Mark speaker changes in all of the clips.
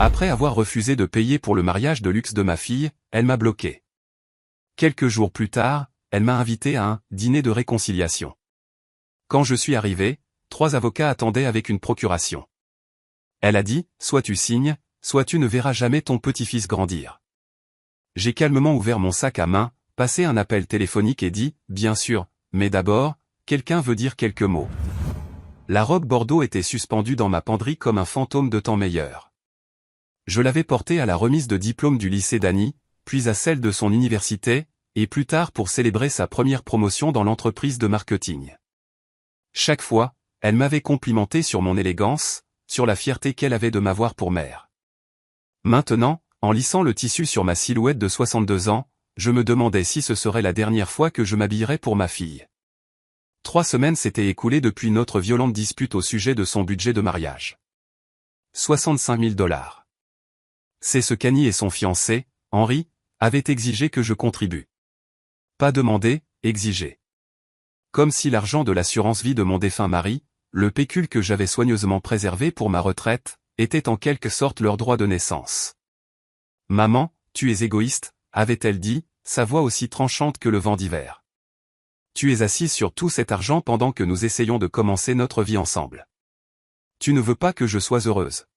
Speaker 1: Après avoir refusé de payer pour le mariage de luxe de ma fille, elle m'a bloqué. Quelques jours plus tard, elle m'a invité à un dîner de réconciliation. Quand je suis arrivé, 3 avocats attendaient avec une procuration. Elle a dit, soit tu signes, soit tu ne verras jamais ton petit-fils grandir. J'ai calmement ouvert mon sac à main, passé un appel téléphonique et dit, bien sûr, mais d'abord, quelqu'un veut dire quelques mots. La robe bordeaux était suspendue dans ma penderie comme un fantôme de temps meilleur. Je l'avais portée à la remise de diplôme du lycée d'Annie, puis à celle de son université, et plus tard pour célébrer sa première promotion dans l'entreprise de marketing. Chaque fois, elle m'avait complimenté sur mon élégance, sur la fierté qu'elle avait de m'avoir pour mère. Maintenant, en lissant le tissu sur ma silhouette de 62 ans, je me demandais si ce serait la dernière fois que je m'habillerais pour ma fille. 3 semaines s'étaient écoulées depuis notre violente dispute au sujet de son budget de mariage. 65 000 $. C'est ce qu'Annie et son fiancé, Henri, avaient exigé que je contribue. Pas demander, exiger. Comme si l'argent de l'assurance vie de mon défunt mari, le pécule que j'avais soigneusement préservé pour ma retraite, était en quelque sorte leur droit de naissance. « Maman, tu es égoïste », avait-elle dit, sa voix aussi tranchante que le vent d'hiver. « Tu es assise sur tout cet argent pendant que nous essayons de commencer notre vie ensemble. Tu ne veux pas que je sois heureuse. »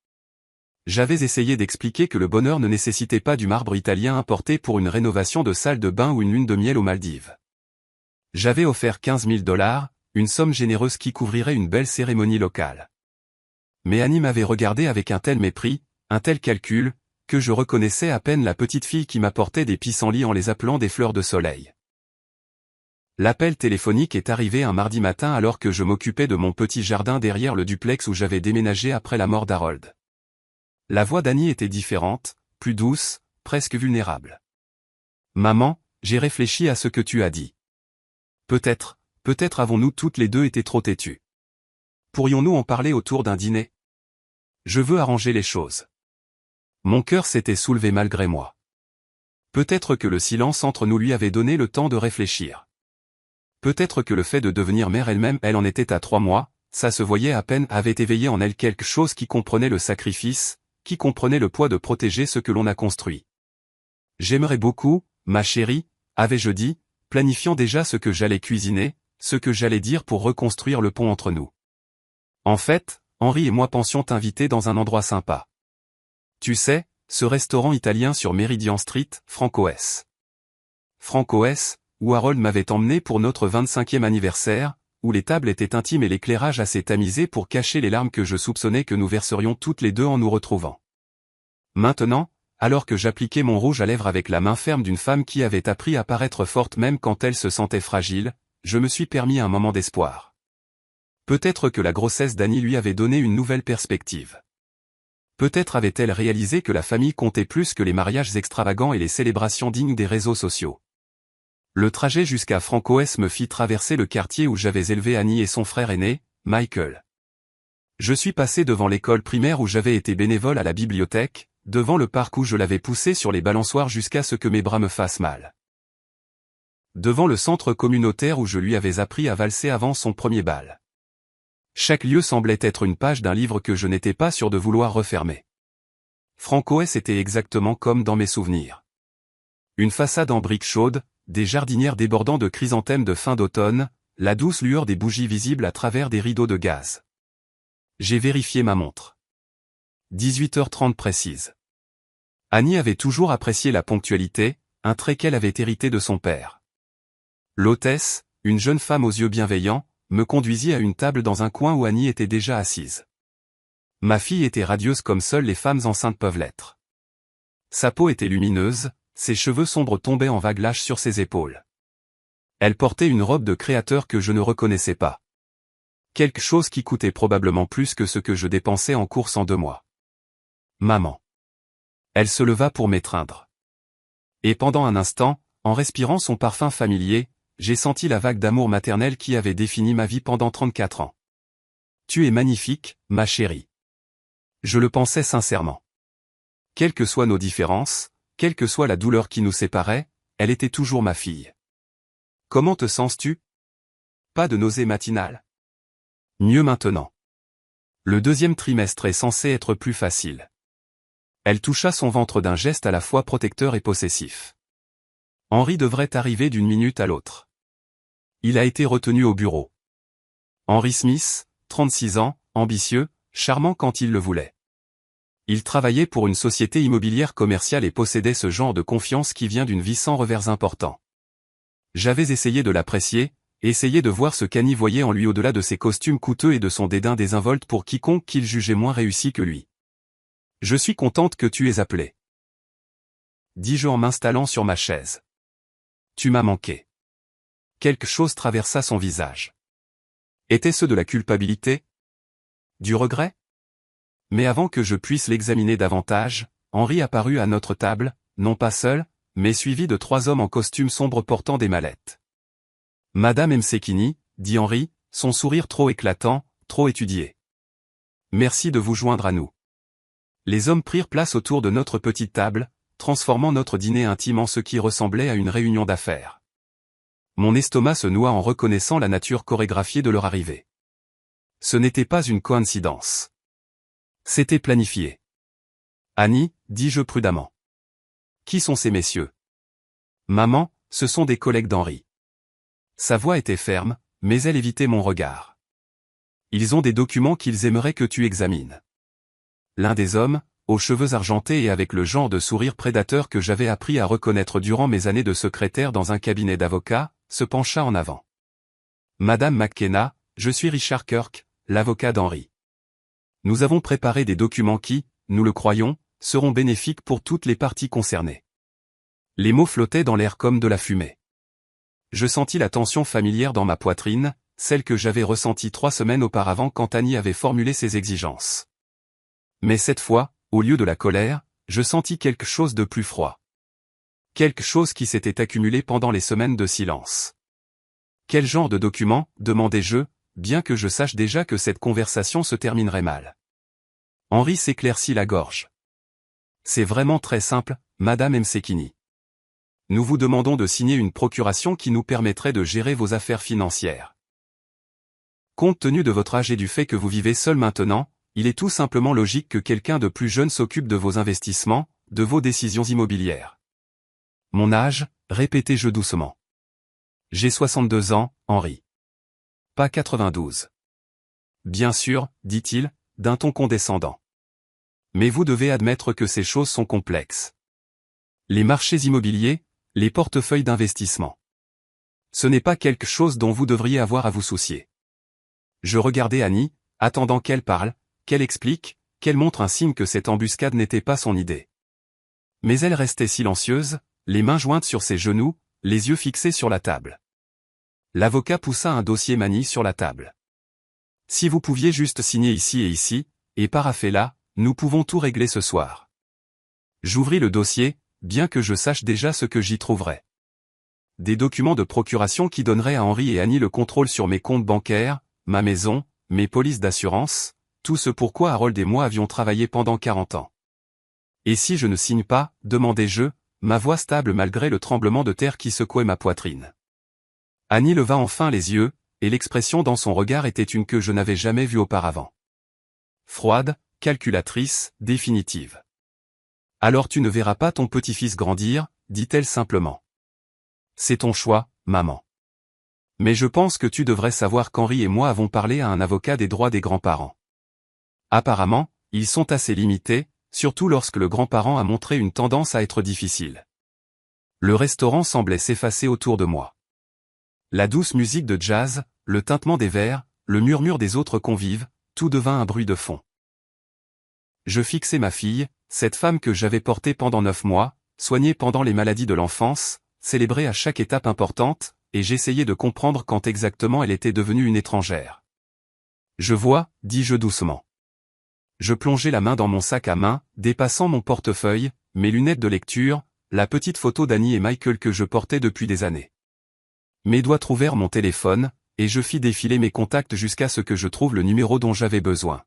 Speaker 1: J'avais essayé d'expliquer que le bonheur ne nécessitait pas du marbre italien importé pour une rénovation de salle de bain ou une lune de miel aux Maldives. J'avais offert 15 000 $, une somme généreuse qui couvrirait une belle cérémonie locale. Mais Annie m'avait regardé avec un tel mépris, un tel calcul, que je reconnaissais à peine la petite fille qui m'apportait des pissenlits en les appelant des fleurs de soleil. L'appel téléphonique est arrivé un mardi matin alors que je m'occupais de mon petit jardin derrière le duplex où j'avais déménagé après la mort d'Harold. La voix d'Annie était différente, plus douce, presque vulnérable. « Maman, j'ai réfléchi à ce que tu as dit. Peut-être avons-nous toutes les deux été trop têtues. Pourrions-nous en parler autour d'un dîner? Je veux arranger les choses. » Mon cœur s'était soulevé malgré moi. Peut-être que le silence entre nous lui avait donné le temps de réfléchir. Peut-être que le fait de devenir mère elle-même, elle en était à 3 mois, ça se voyait à peine, avait éveillé en elle quelque chose qui comprenait le sacrifice, qui comprenait le poids de protéger ce que l'on a construit. « J'aimerais beaucoup, ma chérie », avais-je dit, planifiant déjà ce que j'allais cuisiner, ce que j'allais dire pour reconstruire le pont entre nous. En fait, Henri et moi pensions t'inviter dans un endroit sympa. Tu sais, ce restaurant italien sur Meridian Street, Franco-S. Franco-S, où Harold m'avait emmené pour notre 25e anniversaire, où les tables étaient intimes et l'éclairage assez tamisé pour cacher les larmes que je soupçonnais que nous verserions toutes les deux en nous retrouvant. Maintenant, alors que j'appliquais mon rouge à lèvres avec la main ferme d'une femme qui avait appris à paraître forte même quand elle se sentait fragile, je me suis permis un moment d'espoir. Peut-être que la grossesse d'Annie lui avait donné une nouvelle perspective. Peut-être avait-elle réalisé que la famille comptait plus que les mariages extravagants et les célébrations dignes des réseaux sociaux. Le trajet jusqu'à Franco-S me fit traverser le quartier où j'avais élevé Annie et son frère aîné, Michael. Je suis passé devant l'école primaire où j'avais été bénévole à la bibliothèque, devant le parc où je l'avais poussé sur les balançoires jusqu'à ce que mes bras me fassent mal. Devant le centre communautaire où je lui avais appris à valser avant son premier bal. Chaque lieu semblait être une page d'un livre que je n'étais pas sûr de vouloir refermer. Franco-S était exactement comme dans mes souvenirs. Une façade en briques chaudes, des jardinières débordant de chrysanthèmes de fin d'automne, la douce lueur des bougies visibles à travers des rideaux de gaz. J'ai vérifié ma montre. 18h30 précise. Annie avait toujours apprécié la ponctualité, un trait qu'elle avait hérité de son père. L'hôtesse, une jeune femme aux yeux bienveillants, me conduisit à une table dans un coin où Annie était déjà assise. Ma fille était radieuse comme seules les femmes enceintes peuvent l'être. Sa peau était lumineuse, ses cheveux sombres tombaient en vagues lâches sur ses épaules. Elle portait une robe de créateur que je ne reconnaissais pas. Quelque chose qui coûtait probablement plus que ce que je dépensais en courses en 2 mois. Maman. Elle se leva pour m'étreindre. Et pendant un instant, en respirant son parfum familier, j'ai senti la vague d'amour maternel qui avait défini ma vie pendant 34 ans. Tu es magnifique, ma chérie. Je le pensais sincèrement. Quelles que soient nos différences, quelle que soit la douleur qui nous séparait, elle était toujours ma fille. Comment te sens-tu? Pas de nausée matinale. Mieux maintenant. Le 2e trimestre est censé être plus facile. Elle toucha son ventre d'un geste à la fois protecteur et possessif. Henry devrait arriver d'une minute à l'autre. Il a été retenu au bureau. Henry Smith, 36 ans, ambitieux, charmant quand il le voulait. Il travaillait pour une société immobilière commerciale et possédait ce genre de confiance qui vient d'une vie sans revers important. J'avais essayé de l'apprécier, essayé de voir ce qu'Annie voyait en lui au-delà de ses costumes coûteux et de son dédain désinvolte pour quiconque qu'il jugeait moins réussi que lui. « Je suis contente que tu aies appelé. » dis-je en m'installant sur ma chaise. « Tu m'as manqué. » Quelque chose traversa son visage. Était-ce de la culpabilité? Du regret? Mais avant que je puisse l'examiner davantage, Henry apparut à notre table, non pas seul, mais suivi de 3 hommes en costume sombre portant des mallettes. « Madame Msekini, » dit Henry, son sourire trop éclatant, trop étudié. « Merci de vous joindre à nous. » Les hommes prirent place autour de notre petite table, transformant notre dîner intime en ce qui ressemblait à une réunion d'affaires. Mon estomac se noua en reconnaissant la nature chorégraphiée de leur arrivée. Ce n'était pas une coïncidence. C'était planifié. « Annie, » dis-je prudemment. « Qui sont ces messieurs? » « Maman, ce sont des collègues d'Henry. » Sa voix était ferme, mais elle évitait mon regard. « Ils ont des documents qu'ils aimeraient que tu examines. » L'un des hommes, aux cheveux argentés et avec le genre de sourire prédateur que j'avais appris à reconnaître durant mes années de secrétaire dans un cabinet d'avocats, se pencha en avant. « Madame McKenna, je suis Richard Kirk, l'avocat d'Henry. Nous avons préparé des documents qui, nous le croyons, seront bénéfiques pour toutes les parties concernées. » Les mots flottaient dans l'air comme de la fumée. Je sentis la tension familière dans ma poitrine, celle que j'avais ressentie 3 semaines auparavant quand Annie avait formulé ses exigences. Mais cette fois, au lieu de la colère, je sentis quelque chose de plus froid. Quelque chose qui s'était accumulé pendant les semaines de silence. « Quel genre de document ?» demandai-je, bien que je sache déjà que cette conversation se terminerait mal. Henry s'éclaircit la gorge. « C'est vraiment très simple, Madame Msekini. Nous vous demandons de signer une procuration qui nous permettrait de gérer vos affaires financières. Compte tenu de votre âge et du fait que vous vivez seul maintenant, il est tout simplement logique que quelqu'un de plus jeune s'occupe de vos investissements, de vos décisions immobilières. » Mon âge, répétai-je doucement. J'ai 62 ans, Henry. Pas 92. Bien sûr, dit-il, d'un ton condescendant. Mais vous devez admettre que ces choses sont complexes. Les marchés immobiliers, les portefeuilles d'investissement. Ce n'est pas quelque chose dont vous devriez avoir à vous soucier. Je regardai Annie, attendant qu'elle parle, qu'elle explique, qu'elle montre un signe que cette embuscade n'était pas son idée. Mais elle restait silencieuse, les mains jointes sur ses genoux, les yeux fixés sur la table. L'avocat poussa un dossier manie sur la table. « Si vous pouviez juste signer ici, et parapher là, nous pouvons tout régler ce soir. » J'ouvris le dossier, bien que je sache déjà ce que j'y trouverais. Des documents de procuration qui donneraient à Henry et Annie le contrôle sur mes comptes bancaires, ma maison, mes polices d'assurance, tout ce pourquoi Harold et moi avions travaillé pendant 40 ans. « Et si je ne signe pas ?» demandai-je, ma voix stable malgré le tremblement de terre qui secouait ma poitrine. Annie leva enfin les yeux, et l'expression dans son regard était une que je n'avais jamais vue auparavant. Froide, calculatrice, définitive. « Alors tu ne verras pas ton petit-fils grandir, dit-elle simplement. C'est ton choix, maman. Mais je pense que tu devrais savoir qu'Henry et moi avons parlé à un avocat des droits des grands-parents. Apparemment, ils sont assez limités, surtout lorsque le grand-parent a montré une tendance à être difficile. » Le restaurant semblait s'effacer autour de moi. La douce musique de jazz, le tintement des verres, le murmure des autres convives, tout devint un bruit de fond. Je fixai ma fille, cette femme que j'avais portée pendant 9 mois, soignée pendant les maladies de l'enfance, célébrée à chaque étape importante, et j'essayais de comprendre quand exactement elle était devenue une étrangère. « Je vois, » dis-je doucement. Je plongeai la main dans mon sac à main, dépassant mon portefeuille, mes lunettes de lecture, la petite photo d'Annie et Michael que je portais depuis des années. Mes doigts trouvèrent mon téléphone, et je fis défiler mes contacts jusqu'à ce que je trouve le numéro dont j'avais besoin.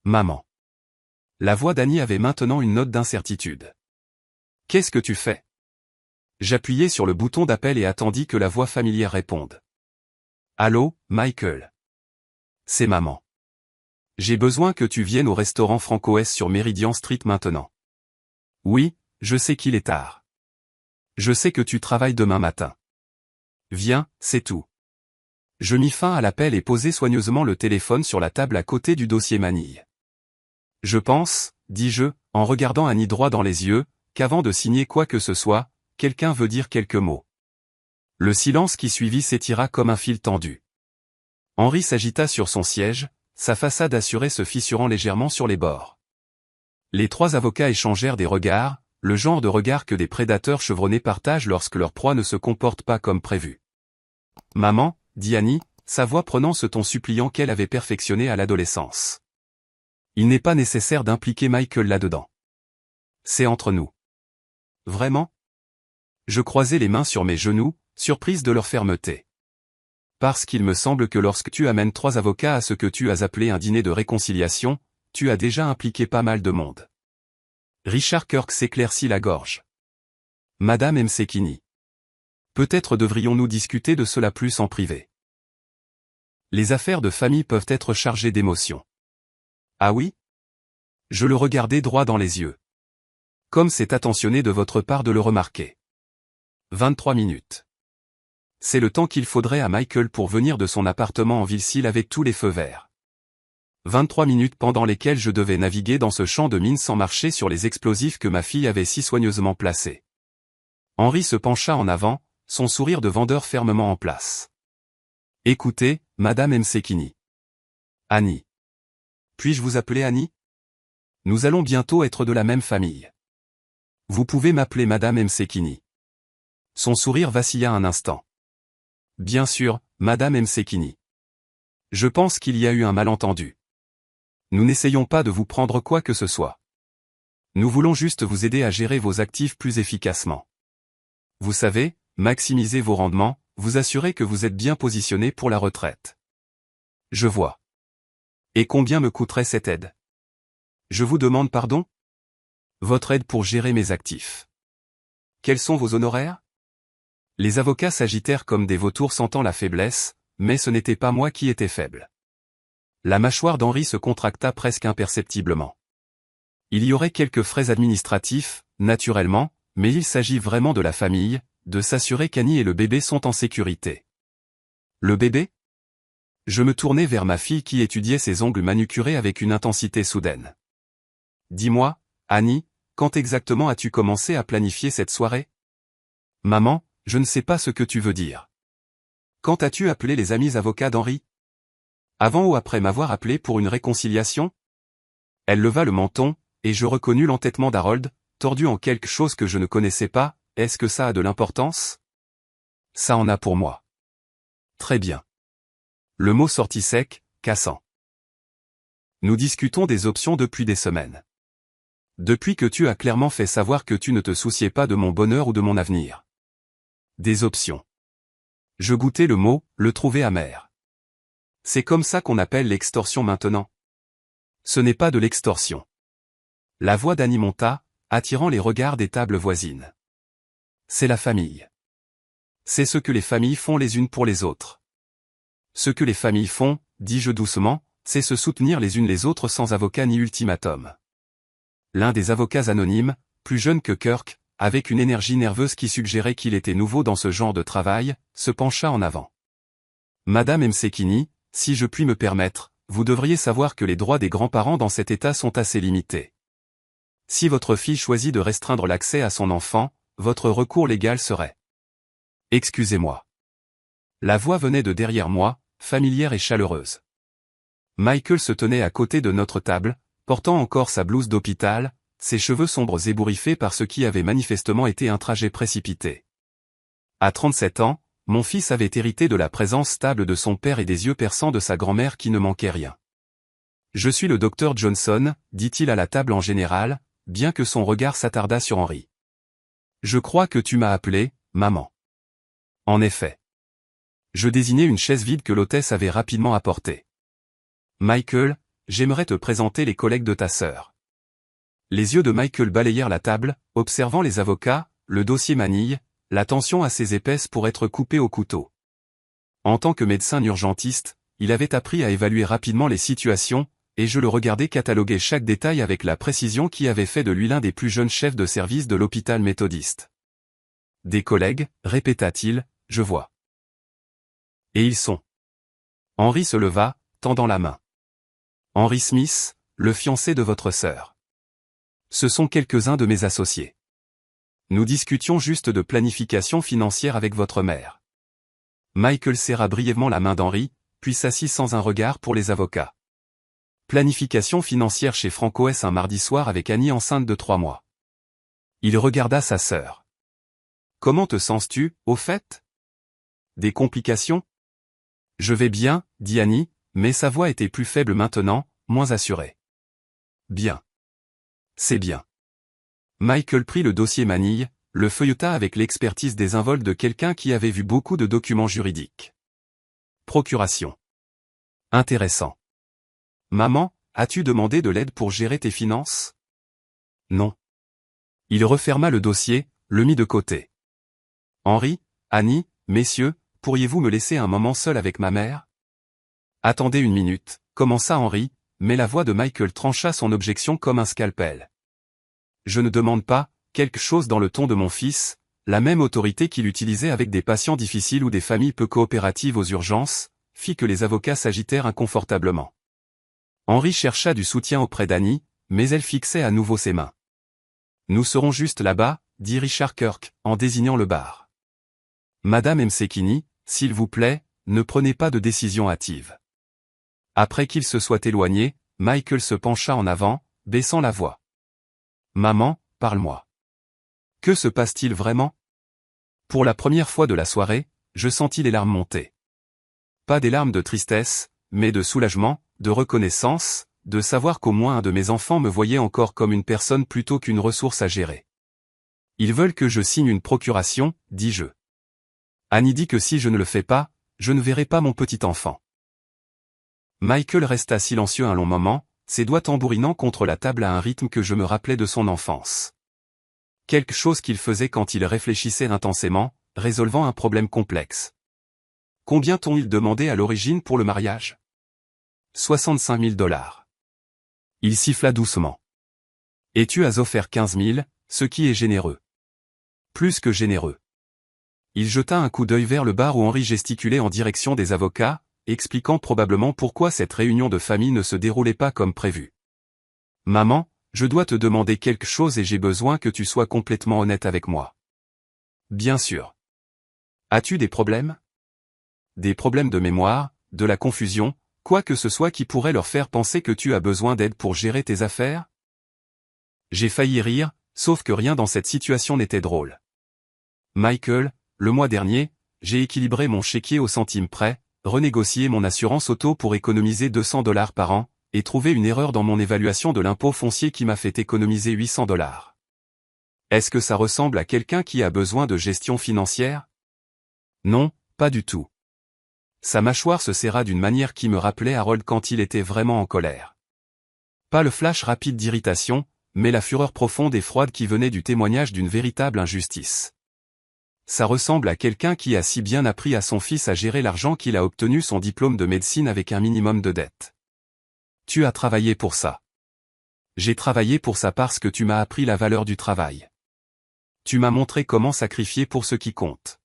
Speaker 1: Maman. La voix d'Annie avait maintenant une note d'incertitude. « Qu'est-ce que tu fais ?» J'appuyai sur le bouton d'appel et attendis que la voix familière réponde. « Allô, Michael. C'est maman. J'ai besoin que tu viennes au restaurant Franco S sur Meridian Street maintenant. Oui, je sais qu'il est tard. Je sais que tu travailles demain matin. Viens, c'est tout. Je mis fin à l'appel et posai soigneusement le téléphone sur la table à côté du dossier manille. Je pense, dis-je, en regardant Annie droit dans les yeux, qu'avant de signer quoi que ce soit, quelqu'un veut dire quelques mots. Le silence qui suivit s'étira comme un fil tendu. Henri s'agita sur son siège, sa façade assurée se fissurant légèrement sur les bords. Les trois avocats échangèrent des regards, le genre de regard que des prédateurs chevronnés partagent lorsque leur proie ne se comporte pas comme prévu. « Maman », dit Annie, sa voix prenant ce ton suppliant qu'elle avait perfectionné à l'adolescence. « Il n'est pas nécessaire d'impliquer Michael là-dedans. C'est entre nous. » « Vraiment ?» Je croisai les mains sur mes genoux, surprise de leur fermeté. « Parce qu'il me semble que lorsque tu amènes trois avocats à ce que tu as appelé un dîner de réconciliation, tu as déjà impliqué pas mal de monde. » Richard Kirk s'éclaircit la gorge. « Madame Msekini. Peut-être devrions-nous discuter de cela plus en privé. Les affaires de famille peuvent être chargées d'émotions. » « Ah oui ?» Je le regardai droit dans les yeux. « Comme c'est attentionné de votre part de le remarquer. » 23 minutes. C'est le temps qu'il faudrait à Michael pour venir de son appartement en Ville-Cille avec tous les feux verts. 23 minutes pendant lesquelles je devais naviguer dans ce champ de mines sans marcher sur les explosifs que ma fille avait si soigneusement placés. Henri se pencha en avant, son sourire de vendeur fermement en place. « Écoutez, Madame Msekini. Annie. Puis-je vous appeler Annie? Nous allons bientôt être de la même famille. Vous pouvez m'appeler Madame Msekini. » Son sourire vacilla un instant. « Bien sûr, Madame Msekini. Je pense qu'il y a eu un malentendu. Nous n'essayons pas de vous prendre quoi que ce soit. Nous voulons juste vous aider à gérer vos actifs plus efficacement. Vous savez, maximiser vos rendements, vous assurer que vous êtes bien positionné pour la retraite. » Je vois. Et combien me coûterait cette aide? Je vous demande pardon? Votre aide pour gérer mes actifs. Quels sont vos honoraires? Les avocats s'agitèrent comme des vautours sentant la faiblesse, mais ce n'était pas moi qui étais faible. La mâchoire d'Henri se contracta presque imperceptiblement. Il y aurait quelques frais administratifs, naturellement, mais il s'agit vraiment de la famille, de s'assurer qu'Annie et le bébé sont en sécurité. Le bébé? Je me tournai vers ma fille qui étudiait ses ongles manucurés avec une intensité soudaine. Dis-moi, Annie, quand exactement as-tu commencé à planifier cette soirée? Maman, je ne sais pas ce que tu veux dire. Quand as-tu appelé les amis avocats d'Henri? Avant ou après m'avoir appelé pour une réconciliation? Elle leva le menton, et je reconnus l'entêtement d'Harold, tordu en quelque chose que je ne connaissais pas. Est-ce que ça a de l'importance? Ça en a pour moi. Très bien. Le mot sortit sec, cassant. Nous discutons des options depuis des semaines. Depuis que tu as clairement fait savoir que tu ne te souciais pas de mon bonheur ou de mon avenir. Des options. Je goûtais le mot, le trouvais amer. C'est comme ça qu'on appelle l'extorsion maintenant. Ce n'est pas de l'extorsion. La voix d'Annie monta, attirant les regards des tables voisines. C'est la famille. C'est ce que les familles font les unes pour les autres. Ce que les familles font, dis-je doucement, c'est se soutenir les unes les autres sans avocat ni ultimatum. L'un des avocats anonymes, plus jeune que Kirk, avec une énergie nerveuse qui suggérait qu'il était nouveau dans ce genre de travail, se pencha en avant. Madame Msekini, si je puis me permettre, vous devriez savoir que les droits des grands-parents dans cet état sont assez limités. Si votre fille choisit de restreindre l'accès à son enfant, votre recours légal serait. Excusez-moi. La voix venait de derrière moi, familière et chaleureuse. Michael se tenait à côté de notre table, portant encore sa blouse d'hôpital, ses cheveux sombres ébouriffés par ce qui avait manifestement été un trajet précipité. À 37 ans, mon fils avait hérité de la présence stable de son père et des yeux perçants de sa grand-mère qui ne manquaient rien. « Je suis le docteur Johnson », dit-il à la table en général, bien que son regard s'attardât sur Henri. « Je crois que tu m'as appelé, maman. » En effet. Je désignai une chaise vide que l'hôtesse avait rapidement apportée. « Michael, j'aimerais te présenter les collègues de ta sœur. » Les yeux de Michael balayèrent la table, observant les avocats, le dossier manille, la tension assez épaisse pour être coupée au couteau. En tant que médecin urgentiste, il avait appris à évaluer rapidement les situations, et je le regardais cataloguer chaque détail avec la précision qui avait fait de lui l'un des plus jeunes chefs de service de l'hôpital méthodiste. Des collègues, répéta-t-il, je vois. Et ils sont. Henry se leva, tendant la main. Henry Smith, le fiancé de votre sœur. Ce sont quelques-uns de mes associés. Nous discutions juste de planification financière avec votre mère. Michael serra brièvement la main d'Henry, puis s'assit sans un regard pour les avocats. Planification financière chez Franco S. un mardi soir avec Annie enceinte de 3 mois. Il regarda sa sœur. Comment te sens-tu, au fait? Des complications? Je vais bien, dit Annie, mais sa voix était plus faible maintenant, moins assurée. Bien. C'est bien. Michael prit le dossier manille, le feuilleta avec l'expertise désinvolte de quelqu'un qui avait vu beaucoup de documents juridiques. Procuration. Intéressant. Maman, as-tu demandé de l'aide pour gérer tes finances? Non. Il referma le dossier, le mit de côté. Henry, Annie, messieurs, pourriez-vous me laisser un moment seul avec ma mère? Attendez une minute, commença Henry, mais la voix de Michael trancha son objection comme un scalpel. Je ne demande pas, quelque chose dans le ton de mon fils, la même autorité qu'il utilisait avec des patients difficiles ou des familles peu coopératives aux urgences, fit que les avocats s'agitèrent inconfortablement. Henry chercha du soutien auprès d'Annie, mais elle fixait à nouveau ses mains. Nous serons juste là-bas, dit Richard Kirk, en désignant le bar. Madame Msekini, s'il vous plaît, ne prenez pas de décision hâtive. Après qu'il se soit éloigné, Michael se pencha en avant, baissant la voix. Maman, parle-moi. Que se passe-t-il vraiment? Pour la première fois de la soirée, je sentis les larmes monter. Pas des larmes de tristesse, mais de soulagement, de reconnaissance, de savoir qu'au moins un de mes enfants me voyait encore comme une personne plutôt qu'une ressource à gérer. Ils veulent que je signe une procuration, dis-je. Annie dit que si je ne le fais pas, je ne verrai pas mon petit enfant. Michael resta silencieux un long moment, ses doigts tambourinant contre la table à un rythme que je me rappelais de son enfance. Quelque chose qu'il faisait quand il réfléchissait intensément, résolvant un problème complexe. Combien t'ont-ils demandé à l'origine pour le mariage? 65 000 $. Il siffla doucement. Et tu as offert 15 000, ce qui est généreux. Plus que généreux. Il jeta un coup d'œil vers le bar où Henry gesticulait en direction des avocats, expliquant probablement pourquoi cette réunion de famille ne se déroulait pas comme prévu. Maman, je dois te demander quelque chose et j'ai besoin que tu sois complètement honnête avec moi. Bien sûr. As-tu des problèmes? Des problèmes de mémoire, de la confusion, quoi que ce soit qui pourrait leur faire penser que tu as besoin d'aide pour gérer tes affaires? J'ai failli rire, sauf que rien dans cette situation n'était drôle. Michael, le mois dernier, j'ai équilibré mon chéquier au centime près, renégocié mon assurance auto pour économiser 200 $ par an, et trouvé une erreur dans mon évaluation de l'impôt foncier qui m'a fait économiser 800 $. Est-ce que ça ressemble à quelqu'un qui a besoin de gestion financière? Non, pas du tout. Sa mâchoire se serra d'une manière qui me rappelait Harold quand il était vraiment en colère. Pas le flash rapide d'irritation, mais la fureur profonde et froide qui venait du témoignage d'une véritable injustice. Ça ressemble à quelqu'un qui a si bien appris à son fils à gérer l'argent qu'il a obtenu son diplôme de médecine avec un minimum de dettes. Tu as travaillé pour ça. J'ai travaillé pour ça parce que tu m'as appris la valeur du travail. Tu m'as montré comment sacrifier pour ce qui compte.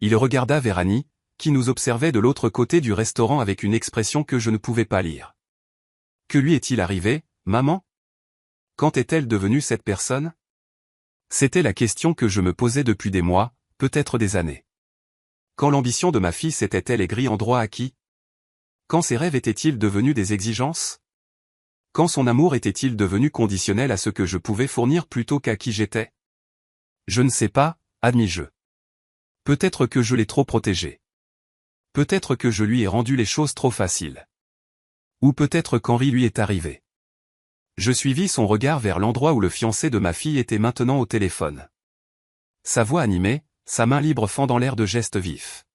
Speaker 1: Il regarda vers Annie, qui nous observait de l'autre côté du restaurant avec une expression que je ne pouvais pas lire. Que lui est-il arrivé, maman? Quand est-elle devenue cette personne? C'était la question que je me posais depuis des mois, peut-être des années. Quand l'ambition de ma fille s'était-elle aigrie en droit acquis? Quand ses rêves étaient-ils devenus des exigences? Quand son amour était-il devenu conditionnel à ce que je pouvais fournir plutôt qu'à qui j'étais? Je ne sais pas, admis-je. Peut-être que je l'ai trop protégé. Peut-être que je lui ai rendu les choses trop faciles. Ou peut-être qu'Henry lui est arrivé. Je suivis son regard vers l'endroit où le fiancé de ma fille était maintenant au téléphone. Sa voix animée, sa main libre fendant l'air de gestes vifs.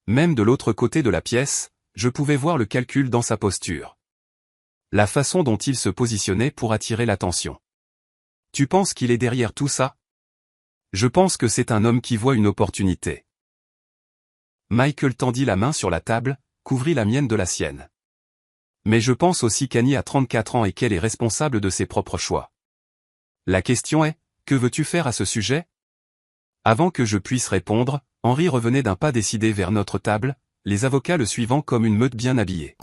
Speaker 1: Même de l'autre côté de la pièce, je pouvais voir le calcul dans sa posture. La façon dont il se positionnait pour attirer l'attention. Tu penses qu'il est derrière tout ça? Je pense que c'est un homme qui voit une opportunité. Michael tendit la main sur la table, couvrit la mienne de la sienne. Mais je pense aussi qu'Annie a 34 ans et qu'elle est responsable de ses propres choix. La question est, que veux-tu faire à ce sujet? Avant que je puisse répondre, Henri revenait d'un pas décidé vers notre table, les avocats le suivant comme une meute bien habillée.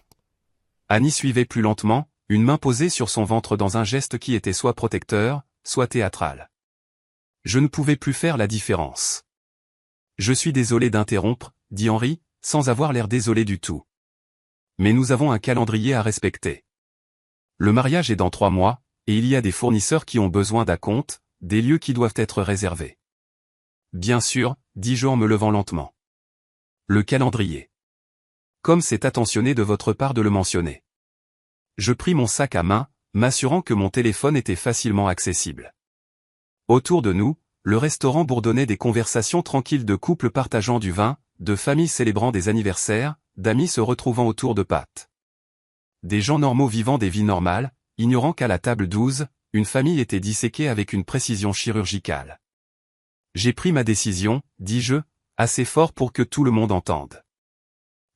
Speaker 1: Annie suivait plus lentement, une main posée sur son ventre dans un geste qui était soit protecteur, soit théâtral. Je ne pouvais plus faire la différence. Je suis désolé d'interrompre, dit Henri, sans avoir l'air désolé du tout. Mais nous avons un calendrier à respecter. Le mariage est dans 3 mois, et il y a des fournisseurs qui ont besoin d'acompte, des lieux qui doivent être réservés. Bien sûr, dis-je en me levant lentement. Le calendrier. Comme c'est attentionné de votre part de le mentionner. Je pris mon sac à main, m'assurant que mon téléphone était facilement accessible. Autour de nous, le restaurant bourdonnait des conversations tranquilles de couples partageant du vin, de familles célébrant des anniversaires, d'amis se retrouvant autour de pâtes. Des gens normaux vivant des vies normales, ignorant qu'à la table 12, une famille était disséquée avec une précision chirurgicale. J'ai pris ma décision, dis-je, assez fort pour que tout le monde entende.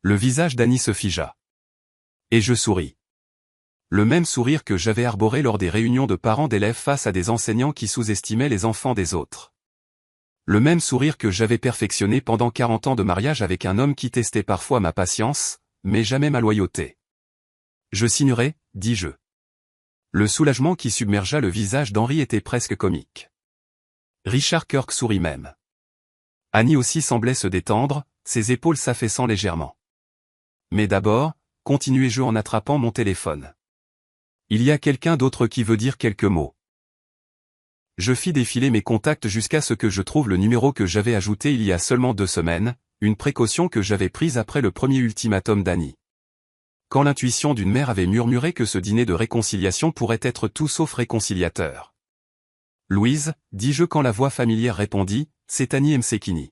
Speaker 1: Le visage d'Annie se figea. Et je souris. Le même sourire que j'avais arboré lors des réunions de parents d'élèves face à des enseignants qui sous-estimaient les enfants des autres. Le même sourire que j'avais perfectionné pendant 40 ans de mariage avec un homme qui testait parfois ma patience, mais jamais ma loyauté. Je signerai, dis-je. Le soulagement qui submergea le visage d'Henri était presque comique. Richard Kirk sourit même. Annie aussi semblait se détendre, ses épaules s'affaissant légèrement. Mais d'abord, continuai-je en attrapant mon téléphone. Il y a quelqu'un d'autre qui veut dire quelques mots. Je fis défiler mes contacts jusqu'à ce que je trouve le numéro que j'avais ajouté il y a seulement 2 semaines, une précaution que j'avais prise après le premier ultimatum d'Annie. Quand l'intuition d'une mère avait murmuré que ce dîner de réconciliation pourrait être tout sauf réconciliateur. Louise, dis-je quand la voix familière répondit, c'est Annie Msekini.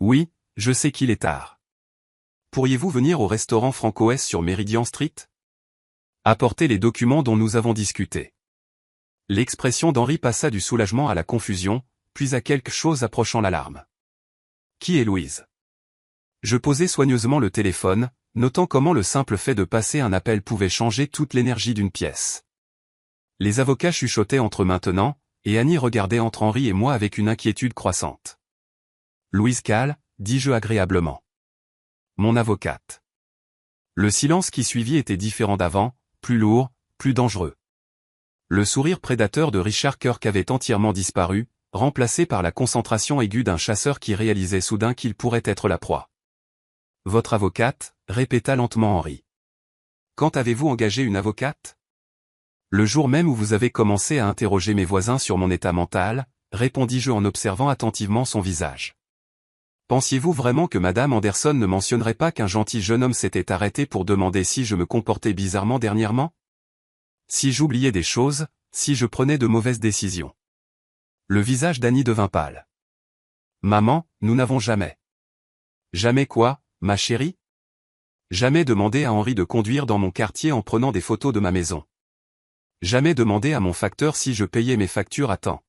Speaker 1: Oui, je sais qu'il est tard. Pourriez-vous venir au restaurant Franco-S sur Meridian Street? Apportez les documents dont nous avons discuté. L'expression d'Henri passa du soulagement à la confusion, puis à quelque chose approchant l'alarme. Qui est Louise? Je posai soigneusement le téléphone, notant comment le simple fait de passer un appel pouvait changer toute l'énergie d'une pièce. Les avocats chuchotaient entre eux maintenant, et Annie regardait entre Henri et moi avec une inquiétude croissante. Louise Calle, dis-je agréablement. Mon avocate. Le silence qui suivit était différent d'avant, plus lourd, plus dangereux. Le sourire prédateur de Richard Kirk avait entièrement disparu, remplacé par la concentration aiguë d'un chasseur qui réalisait soudain qu'il pourrait être la proie. Votre avocate, répéta lentement Henri. Quand avez-vous engagé une avocate? Le jour même où vous avez commencé à interroger mes voisins sur mon état mental, répondis-je en observant attentivement son visage. Pensiez-vous vraiment que Madame Anderson ne mentionnerait pas qu'un gentil jeune homme s'était arrêté pour demander si je me comportais bizarrement dernièrement? Si j'oubliais des choses, si je prenais de mauvaises décisions. Le visage d'Annie devint pâle. Maman, nous n'avons jamais. Jamais quoi, ma chérie? Jamais demandé à Henri de conduire dans mon quartier en prenant des photos de ma maison. Jamais demandé à mon facteur si je payais mes factures à temps.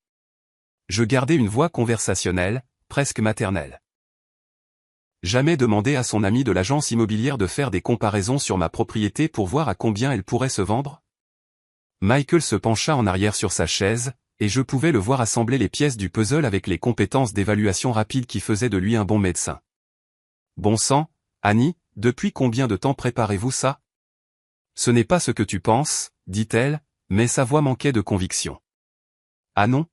Speaker 1: Je gardais une voix conversationnelle, presque maternelle. Jamais demandé à son ami de l'agence immobilière de faire des comparaisons sur ma propriété pour voir à combien elle pourrait se vendre? Michael se pencha en arrière sur sa chaise, et je pouvais le voir assembler les pièces du puzzle avec les compétences d'évaluation rapide qui faisaient de lui un bon médecin. Bon sang, Annie, depuis combien de temps préparez-vous ça? Ce n'est pas ce que tu penses, dit-elle, mais sa voix manquait de conviction. Ah non?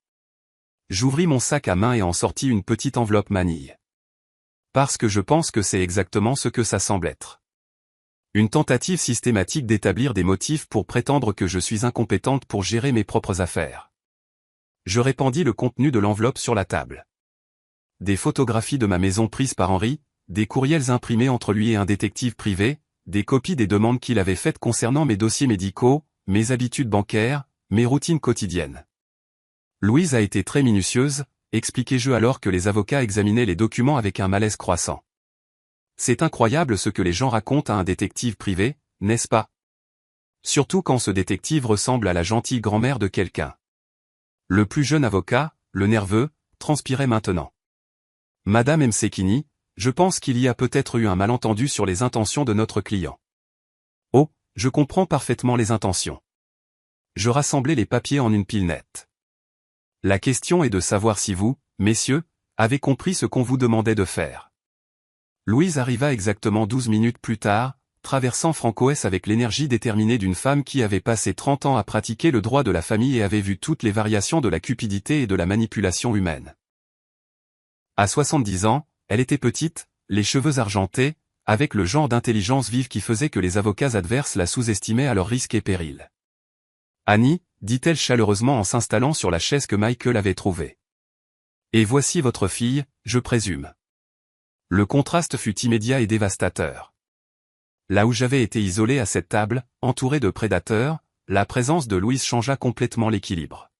Speaker 1: J'ouvris mon sac à main et en sortis une petite enveloppe manille. Parce que je pense que c'est exactement ce que ça semble être. Une tentative systématique d'établir des motifs pour prétendre que je suis incompétente pour gérer mes propres affaires. Je répandis le contenu de l'enveloppe sur la table. Des photographies de ma maison prises par Henri, des courriels imprimés entre lui et un détective privé, des copies des demandes qu'il avait faites concernant mes dossiers médicaux, mes habitudes bancaires, mes routines quotidiennes. Louise a été très minutieuse, expliquai-je alors que les avocats examinaient les documents avec un malaise croissant. C'est incroyable ce que les gens racontent à un détective privé, n'est-ce pas? Surtout quand ce détective ressemble à la gentille grand-mère de quelqu'un. Le plus jeune avocat, le nerveux, transpirait maintenant. Madame Msekini, je pense qu'il y a peut-être eu un malentendu sur les intentions de notre client. Oh, Je comprends parfaitement les intentions. Je rassemblai les papiers en une pile nette. La question est de savoir si vous, messieurs, avez compris ce qu'on vous demandait de faire. Louise arriva exactement 12 minutes plus tard, traversant Francoès avec l'énergie déterminée d'une femme qui avait passé 30 ans à pratiquer le droit de la famille et avait vu toutes les variations de la cupidité et de la manipulation humaine. À 70 ans, elle était petite, les cheveux argentés, avec le genre d'intelligence vive qui faisait que les avocats adverses la sous-estimaient à leurs risques et périls. « Annie », dit-elle chaleureusement en s'installant sur la chaise que Michael avait trouvée. « Et voici votre fille, je présume. » Le contraste fut immédiat et dévastateur. Là où j'avais été isolé à cette table, entouré de prédateurs, la présence de Louise changea complètement l'équilibre.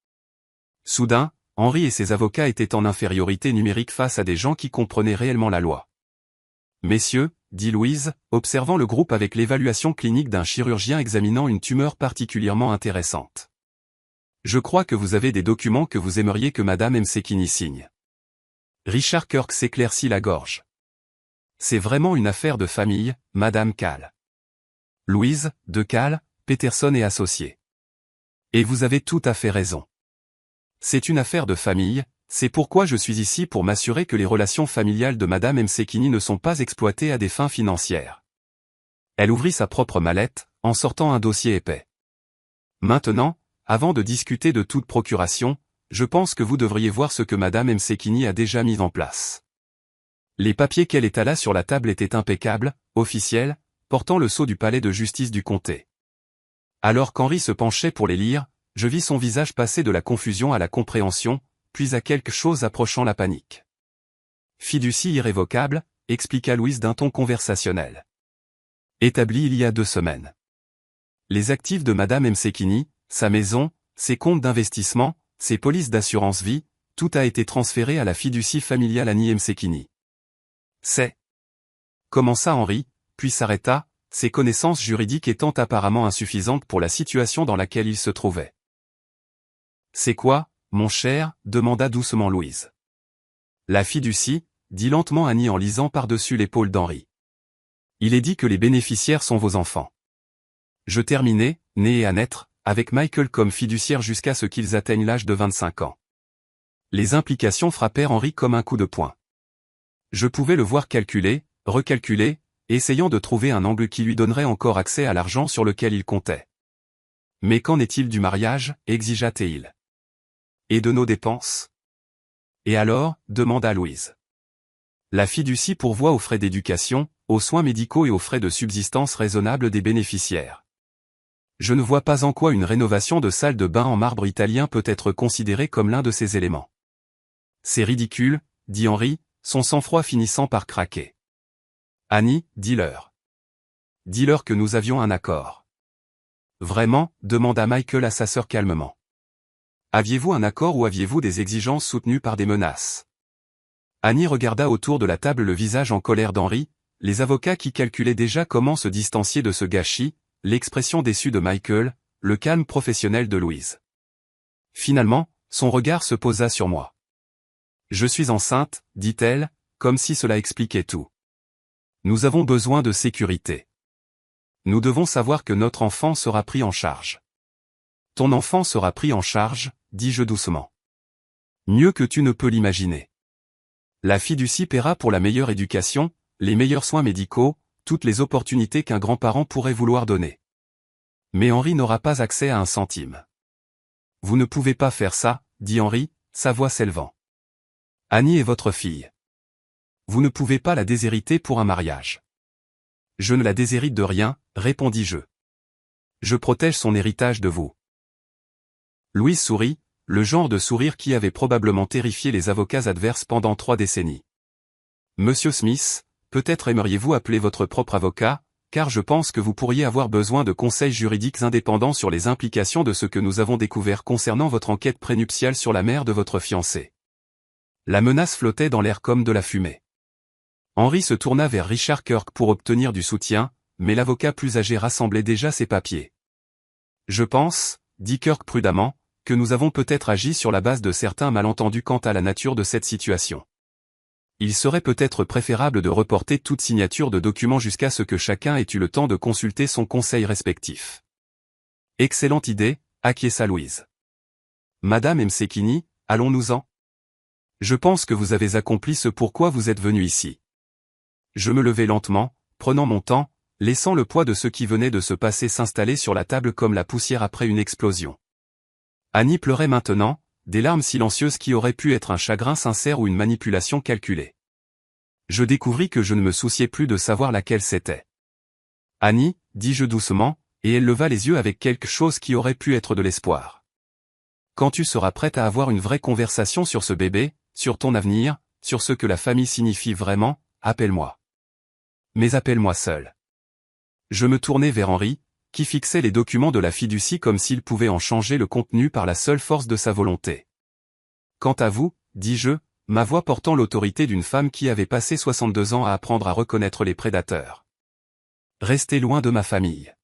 Speaker 1: Soudain, Henri et ses avocats étaient en infériorité numérique face à des gens qui comprenaient réellement la loi. « Messieurs, » dit Louise, observant le groupe avec l'évaluation clinique d'un chirurgien examinant une tumeur particulièrement intéressante. « Je crois que vous avez des documents que vous aimeriez que Madame Msekini signe. » Richard Kirk s'éclaircit la gorge. « C'est vraiment une affaire de famille, Madame Kahl. » Louise, de Kahl, Peterson et associés. « Et vous avez tout à fait raison. C'est une affaire de famille, c'est pourquoi je suis ici pour m'assurer que les relations familiales de Madame Msekini ne sont pas exploitées à des fins financières. » Elle ouvrit sa propre mallette, en sortant un dossier épais. « Maintenant, avant de discuter de toute procuration, je pense que vous devriez voir ce que Madame Msekini a déjà mis en place. » Les papiers qu'elle étala sur la table étaient impeccables, officiels, portant le sceau du palais de justice du comté. Alors qu'Henri se penchait pour les lire, je vis son visage passer de la confusion à la compréhension, puis à quelque chose approchant la panique. « Fiducie irrévocable », expliqua Louise d'un ton conversationnel. « Établie il y a 2 semaines. Les actifs de Madame Msekini, sa maison, ses comptes d'investissement, ses polices d'assurance vie, tout a été transféré à la fiducie familiale Annie Msekini. » C'est. Commença Henri, puis s'arrêta, ses connaissances juridiques étant apparemment insuffisantes pour la situation dans laquelle il se trouvait. « C'est quoi, mon cher ?» demanda doucement Louise. « La fiducie, » dit lentement Annie en lisant par-dessus l'épaule d'Henri. « Il est dit que les bénéficiaires sont vos enfants. Je terminai, nés à naître, avec Michael comme fiduciaire jusqu'à ce qu'ils atteignent l'âge de 25 ans. » Les implications frappèrent Henri comme un coup de poing. Je pouvais le voir calculer, recalculer, essayant de trouver un angle qui lui donnerait encore accès à l'argent sur lequel il comptait. « Mais qu'en est-il du mariage ?» exigea-t-il. « Et de nos dépenses ?»« Et alors ?» demanda Louise. « La fiducie pourvoit aux frais d'éducation, aux soins médicaux et aux frais de subsistance raisonnables des bénéficiaires. Je ne vois pas en quoi une rénovation de salle de bain en marbre italien peut être considérée comme l'un de ces éléments. »« C'est ridicule, » dit Henri, son sang-froid finissant par craquer. « Annie, dis-leur. Dis-leur que nous avions un accord. »« Vraiment ?» demanda Michael à sa sœur calmement. « Aviez-vous un accord ou aviez-vous des exigences soutenues par des menaces ?» Annie regarda autour de la table le visage en colère d'Henri, les avocats qui calculaient déjà comment se distancier de ce gâchis, l'expression déçue de Michael, le calme professionnel de Louise. Finalement, son regard se posa sur moi. « Je suis enceinte, » dit-elle, comme si cela expliquait tout. « Nous avons besoin de sécurité. Nous devons savoir que notre enfant sera pris en charge. »« Ton enfant sera pris en charge, » dis-je doucement. « Mieux que tu ne peux l'imaginer. La fiducie paiera pour la meilleure éducation, les meilleurs soins médicaux, toutes les opportunités qu'un grand-parent pourrait vouloir donner. Mais Henri n'aura pas accès à un centime. »« Vous ne pouvez pas faire ça, » dit Henri, sa voix s'élevant. « Annie est votre fille. Vous ne pouvez pas la déshériter pour un mariage. »« Je ne la déshérite de rien, » répondis-je. « Je protège son héritage de vous. » Louise sourit, le genre de sourire qui avait probablement terrifié les avocats adverses pendant 3 décennies. « Monsieur Smith, peut-être aimeriez-vous appeler votre propre avocat, car je pense que vous pourriez avoir besoin de conseils juridiques indépendants sur les implications de ce que nous avons découvert concernant votre enquête prénuptiale sur la mère de votre fiancé. » La menace flottait dans l'air comme de la fumée. Henri se tourna vers Richard Kirk pour obtenir du soutien, mais l'avocat plus âgé rassemblait déjà ses papiers. « Je pense, » dit Kirk prudemment, « que nous avons peut-être agi sur la base de certains malentendus quant à la nature de cette situation. Il serait peut-être préférable de reporter toute signature de documents jusqu'à ce que chacun ait eu le temps de consulter son conseil respectif. Excellente idée, acquiesça Louise. Madame Msekini, allons-nous-en. Je pense que vous avez accompli ce pourquoi vous êtes venu ici. Je me levai lentement, prenant mon temps, laissant le poids de ce qui venait de se passer s'installer sur la table comme la poussière après une explosion. Annie pleurait maintenant, des larmes silencieuses qui auraient pu être un chagrin sincère ou une manipulation calculée. Je découvris que je ne me souciais plus de savoir laquelle c'était. Annie, dis-je doucement, et elle leva les yeux avec quelque chose qui aurait pu être de l'espoir. Quand tu seras prête à avoir une vraie conversation sur ce bébé, sur ton avenir, sur ce que la famille signifie vraiment, appelle-moi. Mais appelle-moi seul. Je me tournai vers Henri, qui fixait les documents de la fiducie comme s'il pouvait en changer le contenu par la seule force de sa volonté. Quant à vous, dis-je, ma voix portant l'autorité d'une femme qui avait passé 62 ans à apprendre à reconnaître les prédateurs. Restez loin de ma famille.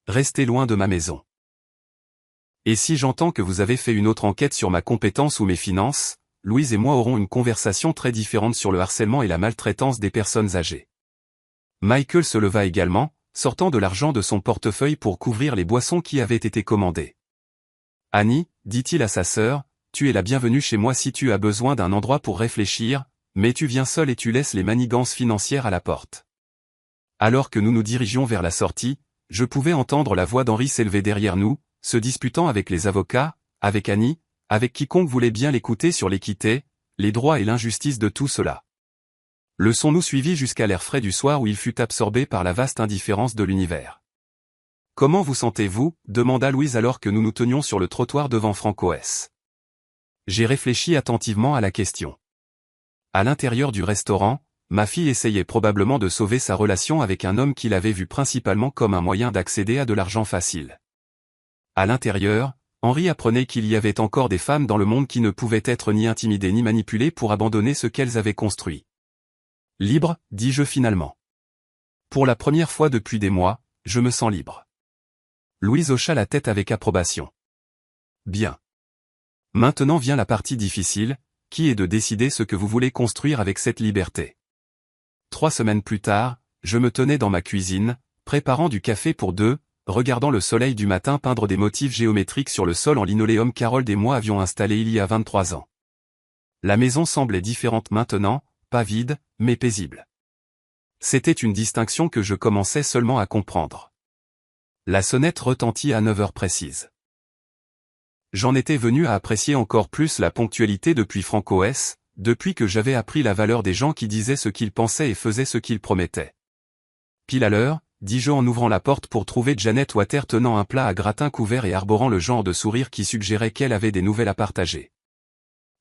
Speaker 1: Restez loin de ma maison. Et si j'entends que vous avez fait une autre enquête sur ma compétence ou mes finances, Louise et moi aurons une conversation très différente sur le harcèlement et la maltraitance des personnes âgées. Michael se leva également, sortant de l'argent de son portefeuille pour couvrir les boissons qui avaient été commandées. Annie, dit-il à sa sœur, tu es la bienvenue chez moi si tu as besoin d'un endroit pour réfléchir, mais tu viens seule et tu laisses les manigances financières à la porte. Alors que nous nous dirigions vers la sortie, je pouvais entendre la voix d'Henri s'élever derrière nous, se disputant avec les avocats, avec Annie, avec quiconque voulait bien l'écouter sur l'équité, les droits et l'injustice de tout cela. Le son nous suivit jusqu'à l'air frais du soir où il fut absorbé par la vaste indifférence de l'univers. « Comment vous sentez-vous » demanda Louise alors que nous nous tenions sur le trottoir devant Franco S. J'ai réfléchi attentivement à la question. À l'intérieur du restaurant, ma fille essayait probablement de sauver sa relation avec un homme qu'il avait vu principalement comme un moyen d'accéder à de l'argent facile. À l'intérieur, Henri apprenait qu'il y avait encore des femmes dans le monde qui ne pouvaient être ni intimidées ni manipulées pour abandonner ce qu'elles avaient construit. Libre, dis-je finalement. Pour la première fois depuis des mois, je me sens libre. Louise hocha la tête avec approbation. Bien. Maintenant vient la partie difficile, qui est de décider ce que vous voulez construire avec cette liberté. 3 semaines plus tard, je me tenais dans ma cuisine, préparant du café pour deux, regardant le soleil du matin peindre des motifs géométriques sur le sol en linoléum qu'Harold et moi avions installé il y a 23 ans. La maison semblait différente maintenant, pas vide, mais paisible. C'était une distinction que je commençais seulement à comprendre. La sonnette retentit à 9 heures précises. J'en étais venu à apprécier encore plus la ponctualité depuis Franco S, depuis que j'avais appris la valeur des gens qui disaient ce qu'ils pensaient et faisaient ce qu'ils promettaient. Pile à l'heure, dis-je en ouvrant la porte pour trouver Janet Water tenant un plat à gratin couvert et arborant le genre de sourire qui suggérait qu'elle avait des nouvelles à partager.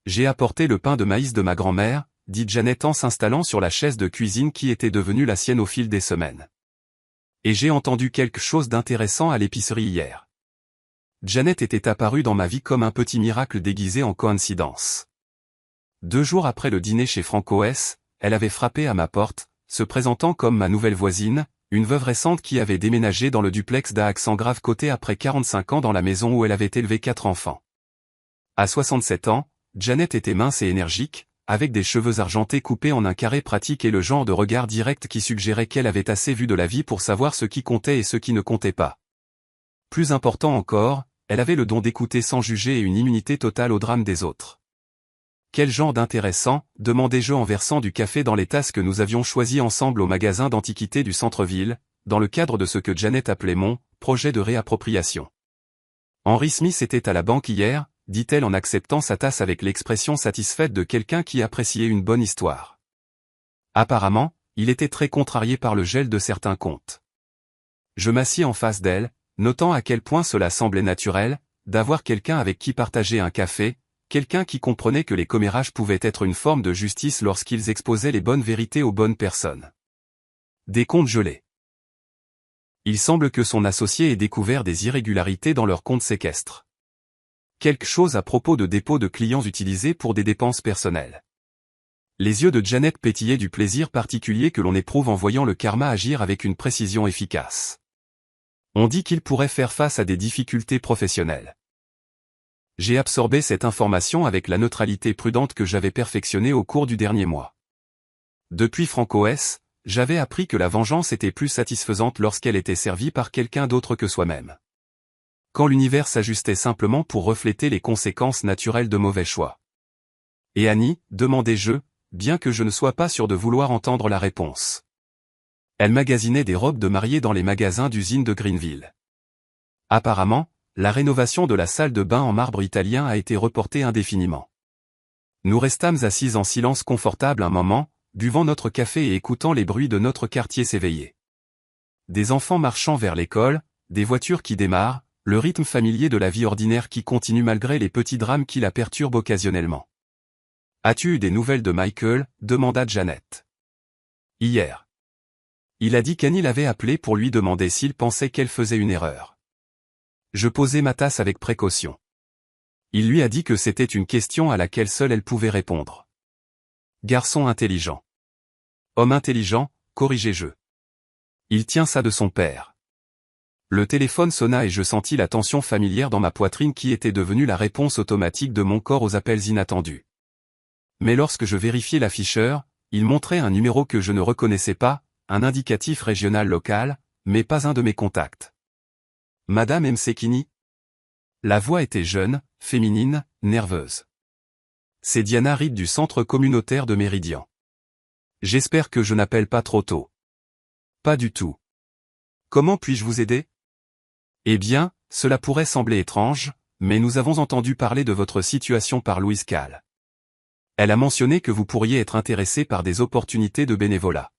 Speaker 1: J'ai apporté le pain de maïs de ma grand-mère, dit Janet en s'installant sur la chaise de cuisine qui était devenue la sienne au fil des semaines. Et j'ai entendu quelque chose d'intéressant à l'épicerie hier. Janet était apparue dans ma vie comme un petit miracle déguisé en coïncidence. 2 jours après le dîner chez Franco S, elle avait frappé à ma porte, se présentant comme ma nouvelle voisine, une veuve récente qui avait déménagé dans le duplex d'à accent grave côté après 45 ans dans la maison où elle avait élevé 4 enfants. À 67 ans, Janet était mince et énergique, avec des cheveux argentés coupés en un carré pratique et le genre de regard direct qui suggérait qu'elle avait assez vu de la vie pour savoir ce qui comptait et ce qui ne comptait pas. Plus important encore, elle avait le don d'écouter sans juger et une immunité totale au drame des autres. Quel genre d'intéressant, demandai-je en versant du café dans les tasses que nous avions choisies ensemble au magasin d'antiquités du centre-ville, dans le cadre de ce que Janet appelait mon « projet de réappropriation ». Henry Smith était à la banque hier, dit-elle en acceptant sa tasse avec l'expression satisfaite de quelqu'un qui appréciait une bonne histoire. Apparemment, il était très contrarié par le gel de certains comptes. Je m'assis en face d'elle, notant à quel point cela semblait naturel, d'avoir quelqu'un avec qui partager un café, quelqu'un qui comprenait que les commérages pouvaient être une forme de justice lorsqu'ils exposaient les bonnes vérités aux bonnes personnes. Des comptes gelés. Il semble que son associé ait découvert des irrégularités dans leur compte séquestre. Quelque chose à propos de dépôts de clients utilisés pour des dépenses personnelles. Les yeux de Janet pétillaient du plaisir particulier que l'on éprouve en voyant le karma agir avec une précision efficace. On dit qu'il pourrait faire face à des difficultés professionnelles. J'ai absorbé cette information avec la neutralité prudente que j'avais perfectionnée au cours du dernier mois. Depuis Franco S, j'avais appris que la vengeance était plus satisfaisante lorsqu'elle était servie par quelqu'un d'autre que soi-même. Quand l'univers s'ajustait simplement pour refléter les conséquences naturelles de mauvais choix. Et Annie, demandai-je, bien que je ne sois pas sûr de vouloir entendre la réponse. Elle magasinait des robes de mariée dans les magasins d'usine de Greenville. Apparemment, la rénovation de la salle de bain en marbre italien a été reportée indéfiniment. Nous restâmes assis en silence confortable un moment, buvant notre café et écoutant les bruits de notre quartier s'éveiller. Des enfants marchant vers l'école, des voitures qui démarrent, le rythme familier de la vie ordinaire qui continue malgré les petits drames qui la perturbent occasionnellement. « As-tu eu des nouvelles de Michael » demanda Janet. « Hier. » Il a dit qu'Annie l'avait appelé pour lui demander s'il pensait qu'elle faisait une erreur. Je posai ma tasse avec précaution. Il lui a dit que c'était une question à laquelle seule elle pouvait répondre. Garçon intelligent. Homme intelligent, corrigeai-je. Il tient ça de son père. Le téléphone sonna et je sentis la tension familière dans ma poitrine qui était devenue la réponse automatique de mon corps aux appels inattendus. Mais lorsque je vérifiai l'afficheur, il montrait un numéro que je ne reconnaissais pas, un indicatif régional local, mais pas un de mes contacts. Madame Msekini? La voix était jeune, féminine, nerveuse. C'est Diana Reed du centre communautaire de Méridian. J'espère que je n'appelle pas trop tôt. Pas du tout. Comment puis-je vous aider? Eh bien, cela pourrait sembler étrange, mais nous avons entendu parler de votre situation par Louise Kahl. Elle a mentionné que vous pourriez être intéressé par des opportunités de bénévolat.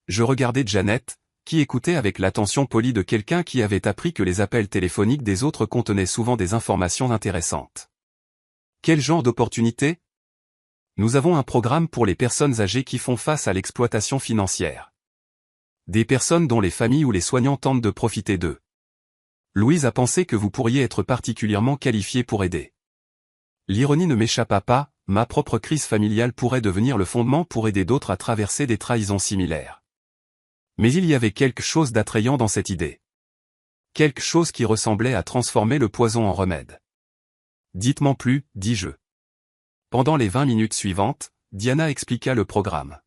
Speaker 1: Je regardais Janet, qui écoutait avec l'attention polie de quelqu'un qui avait appris que les appels téléphoniques des autres contenaient souvent des informations intéressantes. Quel genre d'opportunité? Nous avons un programme pour les personnes âgées qui font face à l'exploitation financière. Des personnes dont les familles ou les soignants tentent de profiter d'eux. Louise a pensé que vous pourriez être particulièrement qualifié pour aider. L'ironie ne m'échappa pas, ma propre crise familiale pourrait devenir le fondement pour aider d'autres à traverser des trahisons similaires. Mais il y avait quelque chose d'attrayant dans cette idée. Quelque chose qui ressemblait à transformer le poison en remède. Dites-moi plus, dis-je. Pendant les 20 minutes suivantes, Diana expliqua le programme.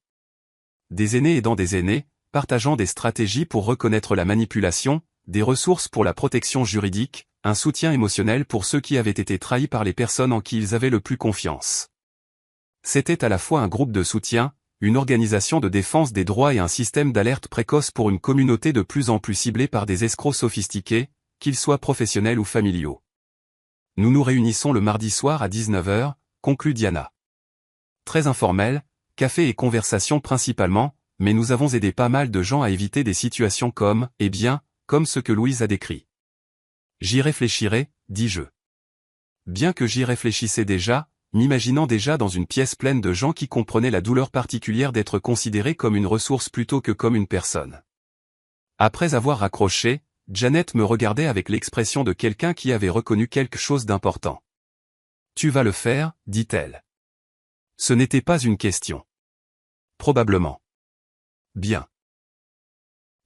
Speaker 1: Des aînés aidant des aînés, partageant des stratégies pour reconnaître la manipulation, des ressources pour la protection juridique, un soutien émotionnel pour ceux qui avaient été trahis par les personnes en qui ils avaient le plus confiance. C'était à la fois un groupe de soutien, une organisation de défense des droits et un système d'alerte précoce pour une communauté de plus en plus ciblée par des escrocs sophistiqués, qu'ils soient professionnels ou familiaux. Nous nous réunissons le mardi soir à 19 h, conclut Diana. Très informel, café et conversation principalement, mais nous avons aidé pas mal de gens à éviter des situations comme, eh bien, comme ce que Louise a décrit. J'y réfléchirai, dis-je. Bien que j'y réfléchissais déjà, m'imaginant déjà dans une pièce pleine de gens qui comprenaient la douleur particulière d'être considérés comme une ressource plutôt que comme une personne. Après avoir raccroché, Janet me regardait avec l'expression de quelqu'un qui avait reconnu quelque chose d'important. « Tu vas le faire » dit-elle. Ce n'était pas une question. Probablement. Bien.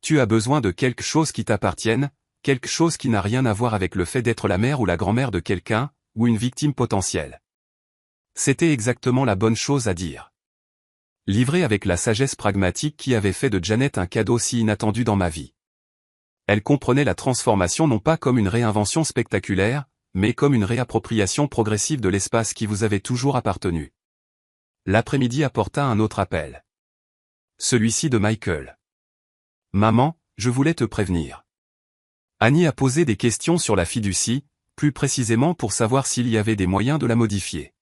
Speaker 1: Tu as besoin de quelque chose qui t'appartienne, quelque chose qui n'a rien à voir avec le fait d'être la mère ou la grand-mère de quelqu'un, ou une victime potentielle. C'était exactement la bonne chose à dire. Livrée avec la sagesse pragmatique qui avait fait de Janet un cadeau si inattendu dans ma vie. Elle comprenait la transformation non pas comme une réinvention spectaculaire, mais comme une réappropriation progressive de l'espace qui vous avait toujours appartenu. L'après-midi apporta un autre appel. Celui-ci de Michael. « Maman, je voulais te prévenir. » Annie a posé des questions sur la fiducie, plus précisément pour savoir s'il y avait des moyens de la modifier.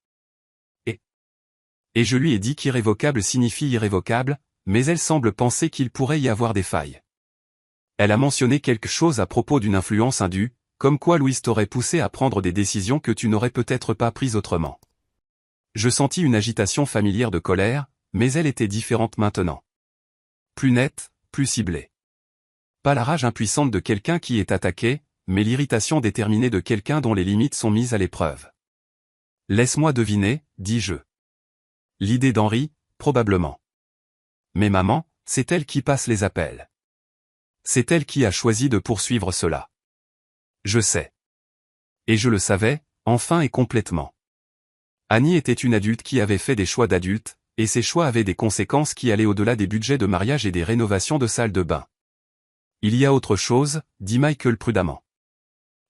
Speaker 1: Et je lui ai dit qu'irrévocable signifie irrévocable, mais elle semble penser qu'il pourrait y avoir des failles. Elle a mentionné quelque chose à propos d'une influence indue, comme quoi Louise t'aurait poussé à prendre des décisions que tu n'aurais peut-être pas prises autrement. Je sentis une agitation familière de colère, mais elle était différente maintenant. Plus nette, plus ciblée. Pas la rage impuissante de quelqu'un qui est attaqué, mais l'irritation déterminée de quelqu'un dont les limites sont mises à l'épreuve. « Laisse-moi deviner » dis-je. L'idée d'Henri, probablement. Mais maman, c'est elle qui passe les appels. C'est elle qui a choisi de poursuivre cela. Je sais. Et je le savais, enfin et complètement. Annie était une adulte qui avait fait des choix d'adulte, et ses choix avaient des conséquences qui allaient au-delà des budgets de mariage et des rénovations de salles de bain. Il y a autre chose, dit Michael prudemment.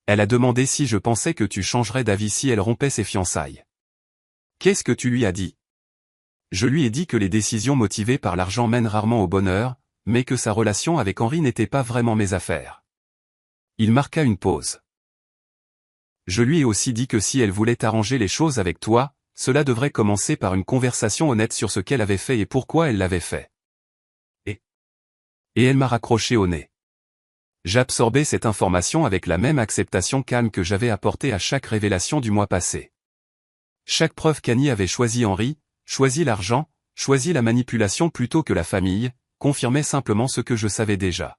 Speaker 1: Elle a demandé si je pensais que tu changerais d'avis si elle rompait ses fiançailles. Qu'est-ce que tu lui as dit? Je lui ai dit que les décisions motivées par l'argent mènent rarement au bonheur, mais que sa relation avec Henry n'était pas vraiment mes affaires. Il marqua une pause. Je lui ai aussi dit que si elle voulait arranger les choses avec toi, cela devrait commencer par une conversation honnête sur ce qu'elle avait fait et pourquoi elle l'avait fait. Et elle m'a raccroché au nez. J'absorbais cette information avec la même acceptation calme que j'avais apportée à chaque révélation du mois passé. Chaque preuve qu'Annie avait choisi Henry, choisi l'argent, choisi la manipulation plutôt que la famille, confirmait simplement ce que je savais déjà.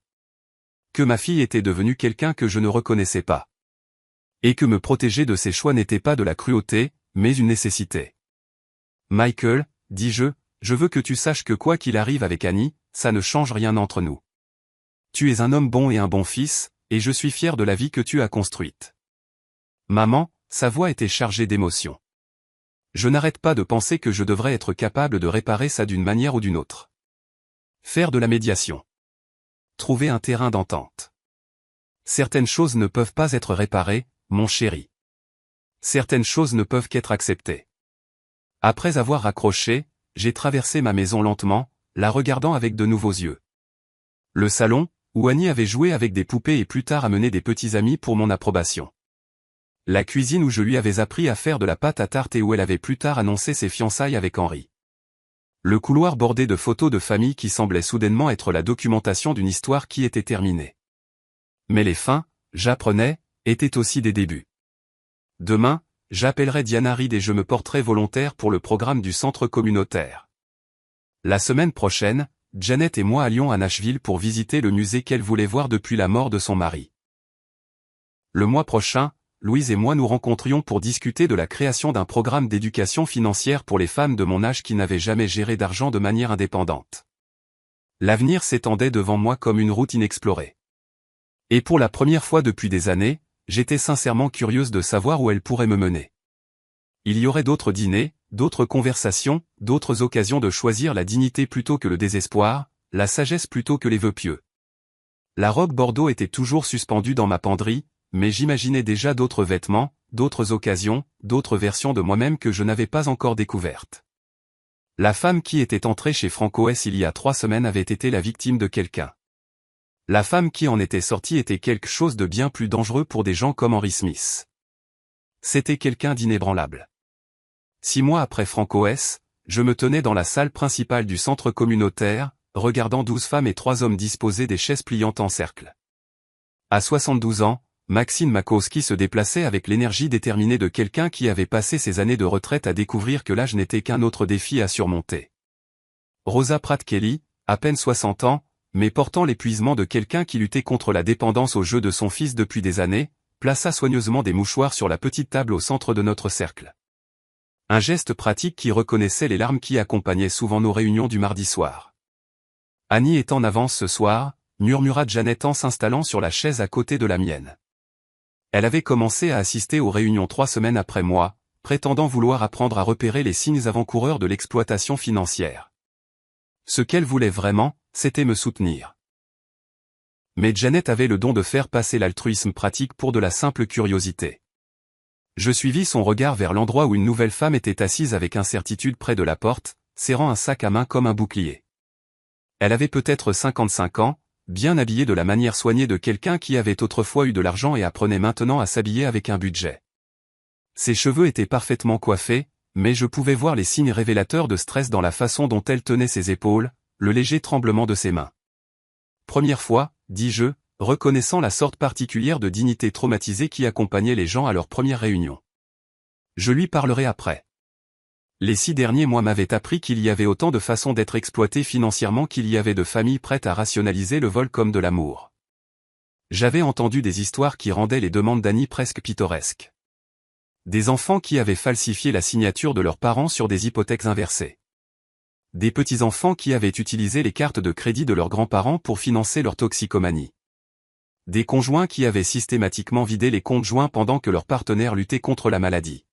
Speaker 1: Que ma fille était devenue quelqu'un que je ne reconnaissais pas. Et que me protéger de ses choix n'était pas de la cruauté, mais une nécessité. Michael, dis-je, je veux que tu saches que quoi qu'il arrive avec Annie, ça ne change rien entre nous. Tu es un homme bon et un bon fils, et je suis fier de la vie que tu as construite. Maman, sa voix était chargée d'émotion. Je n'arrête pas de penser que je devrais être capable de réparer ça d'une manière ou d'une autre. Faire de la médiation. Trouver un terrain d'entente. Certaines choses ne peuvent pas être réparées, mon chéri. Certaines choses ne peuvent qu'être acceptées. Après avoir raccroché, j'ai traversé ma maison lentement, la regardant avec de nouveaux yeux. Le salon, où Annie avait joué avec des poupées et plus tard amené des petits amis pour mon approbation. La cuisine où je lui avais appris à faire de la pâte à tarte et où elle avait plus tard annoncé ses fiançailles avec Henry. Le couloir bordé de photos de famille qui semblaient soudainement être la documentation d'une histoire qui était terminée. Mais les fins, j'apprenais, étaient aussi des débuts. Demain, j'appellerai Diana Reed et je me porterai volontaire pour le programme du centre communautaire. La semaine prochaine, Janet et moi allions à Nashville pour visiter le musée qu'elle voulait voir depuis la mort de son mari. Le mois prochain, Louise et moi nous rencontrions pour discuter de la création d'un programme d'éducation financière pour les femmes de mon âge qui n'avaient jamais géré d'argent de manière indépendante. L'avenir s'étendait devant moi comme une route inexplorée. Et pour la première fois depuis des années, j'étais sincèrement curieuse de savoir où elle pourrait me mener. Il y aurait d'autres dîners, d'autres conversations, d'autres occasions de choisir la dignité plutôt que le désespoir, la sagesse plutôt que les vœux pieux. La robe bordeaux était toujours suspendue dans ma penderie, mais j'imaginais déjà d'autres vêtements, d'autres occasions, d'autres versions de moi-même que je n'avais pas encore découvertes. La femme qui était entrée chez Franco S il y a 3 semaines avait été la victime de quelqu'un. La femme qui en était sortie était quelque chose de bien plus dangereux pour des gens comme Henry Smith. C'était quelqu'un d'inébranlable. 6 mois après Franco S, je me tenais dans la salle principale du centre communautaire, regardant 12 femmes et 3 hommes disposer des chaises pliantes en cercle. À 72 ans, Maxine Makowski se déplaçait avec l'énergie déterminée de quelqu'un qui avait passé ses années de retraite à découvrir que l'âge n'était qu'un autre défi à surmonter. Rosa Pratt-Kelly, à peine 60 ans, mais portant l'épuisement de quelqu'un qui luttait contre la dépendance aux jeux de son fils depuis des années, plaça soigneusement des mouchoirs sur la petite table au centre de notre cercle. Un geste pratique qui reconnaissait les larmes qui accompagnaient souvent nos réunions du mardi soir. Annie est en avance ce soir, murmura Janet en s'installant sur la chaise à côté de la mienne. Elle avait commencé à assister aux réunions 3 semaines après moi, prétendant vouloir apprendre à repérer les signes avant-coureurs de l'exploitation financière. Ce qu'elle voulait vraiment, c'était me soutenir. Mais Janet avait le don de faire passer l'altruisme pratique pour de la simple curiosité. Je suivis son regard vers l'endroit où une nouvelle femme était assise avec incertitude près de la porte, serrant un sac à main comme un bouclier. Elle avait peut-être 55 ans, bien habillée de la manière soignée de quelqu'un qui avait autrefois eu de l'argent et apprenait maintenant à s'habiller avec un budget. Ses cheveux étaient parfaitement coiffés, mais je pouvais voir les signes révélateurs de stress dans la façon dont elle tenait ses épaules, le léger tremblement de ses mains. Première fois, dis-je, reconnaissant la sorte particulière de dignité traumatisée qui accompagnait les gens à leur première réunion. Je lui parlerai après. Les 6 derniers mois m'avaient appris qu'il y avait autant de façons d'être exploité financièrement qu'il y avait de familles prêtes à rationaliser le vol comme de l'amour. J'avais entendu des histoires qui rendaient les demandes d'Annie presque pittoresques. Des enfants qui avaient falsifié la signature de leurs parents sur des hypothèques inversées. Des petits-enfants qui avaient utilisé les cartes de crédit de leurs grands-parents pour financer leur toxicomanie. Des conjoints qui avaient systématiquement vidé les comptes joints pendant que leurs partenaires luttaient contre la maladie.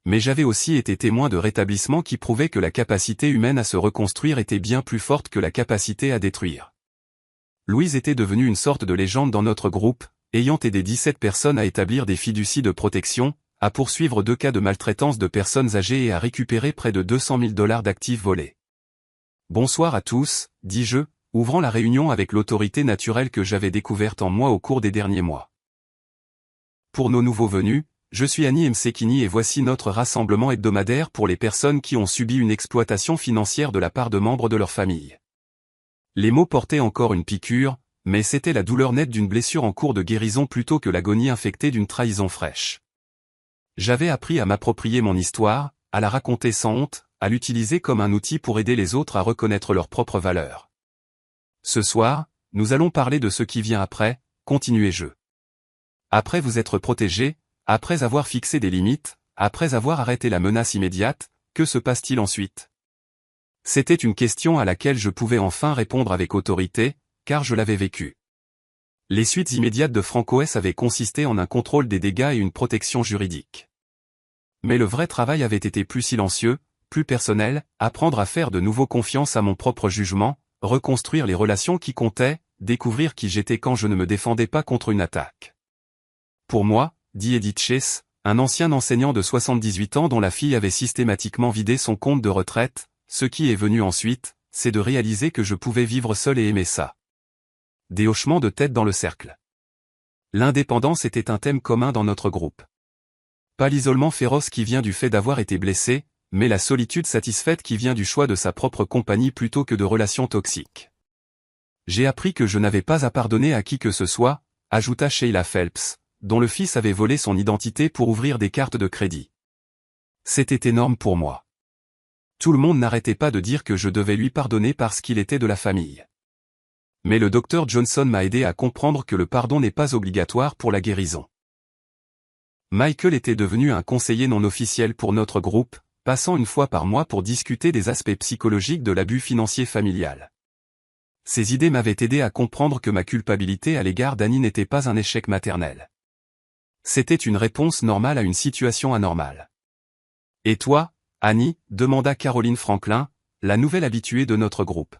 Speaker 1: Mais j'avais aussi été témoin de rétablissements qui prouvaient que la capacité humaine à se reconstruire était bien plus forte que la capacité à détruire. Louise était devenue une sorte de légende dans notre groupe, ayant aidé 17 personnes à établir des fiducies de protection, à poursuivre 2 cas de maltraitance de personnes âgées et à récupérer près de 200 000 $ d'actifs volés. Bonsoir à tous, dis-je, ouvrant la réunion avec l'autorité naturelle que j'avais découverte en moi au cours des derniers mois. Pour nos nouveaux venus, je suis Annie Msekini et voici notre rassemblement hebdomadaire pour les personnes qui ont subi une exploitation financière de la part de membres de leur famille. Les mots portaient encore une piqûre, mais c'était la douleur nette d'une blessure en cours de guérison plutôt que l'agonie infectée d'une trahison fraîche. J'avais appris à m'approprier mon histoire, à la raconter sans honte, à l'utiliser comme un outil pour aider les autres à reconnaître leurs propres valeurs. Ce soir, nous allons parler de ce qui vient après, continuai-je. Après vous être protégé, après avoir fixé des limites, après avoir arrêté la menace immédiate, que se passe-t-il ensuite? C'était une question à laquelle je pouvais enfin répondre avec autorité, car je l'avais vécu. Les suites immédiates de Franco S avaient consisté en un contrôle des dégâts et une protection juridique. Mais le vrai travail avait été plus silencieux, plus personnel, apprendre à faire de nouveau confiance à mon propre jugement, reconstruire les relations qui comptaient, découvrir qui j'étais quand je ne me défendais pas contre une attaque. Pour moi, dit Edith Chase, un ancien enseignant de 78 ans dont la fille avait systématiquement vidé son compte de retraite, ce qui est venu ensuite, c'est de réaliser que je pouvais vivre seul et aimer ça. Des hochements de tête dans le cercle. L'indépendance était un thème commun dans notre groupe. Pas l'isolement féroce qui vient du fait d'avoir été blessé, mais la solitude satisfaite qui vient du choix de sa propre compagnie plutôt que de relations toxiques. J'ai appris que je n'avais pas à pardonner à qui que ce soit, ajouta Sheila Phelps, dont le fils avait volé son identité pour ouvrir des cartes de crédit. C'était énorme pour moi. Tout le monde n'arrêtait pas de dire que je devais lui pardonner parce qu'il était de la famille. Mais le docteur Johnson m'a aidé à comprendre que le pardon n'est pas obligatoire pour la guérison. Michael était devenu un conseiller non officiel pour notre groupe, passant une fois par mois pour discuter des aspects psychologiques de l'abus financier familial. Ces idées m'avaient aidé à comprendre que ma culpabilité à l'égard d'Annie n'était pas un échec maternel. C'était une réponse normale à une situation anormale. Et toi, Annie, demanda Caroline Franklin, la nouvelle habituée de notre groupe.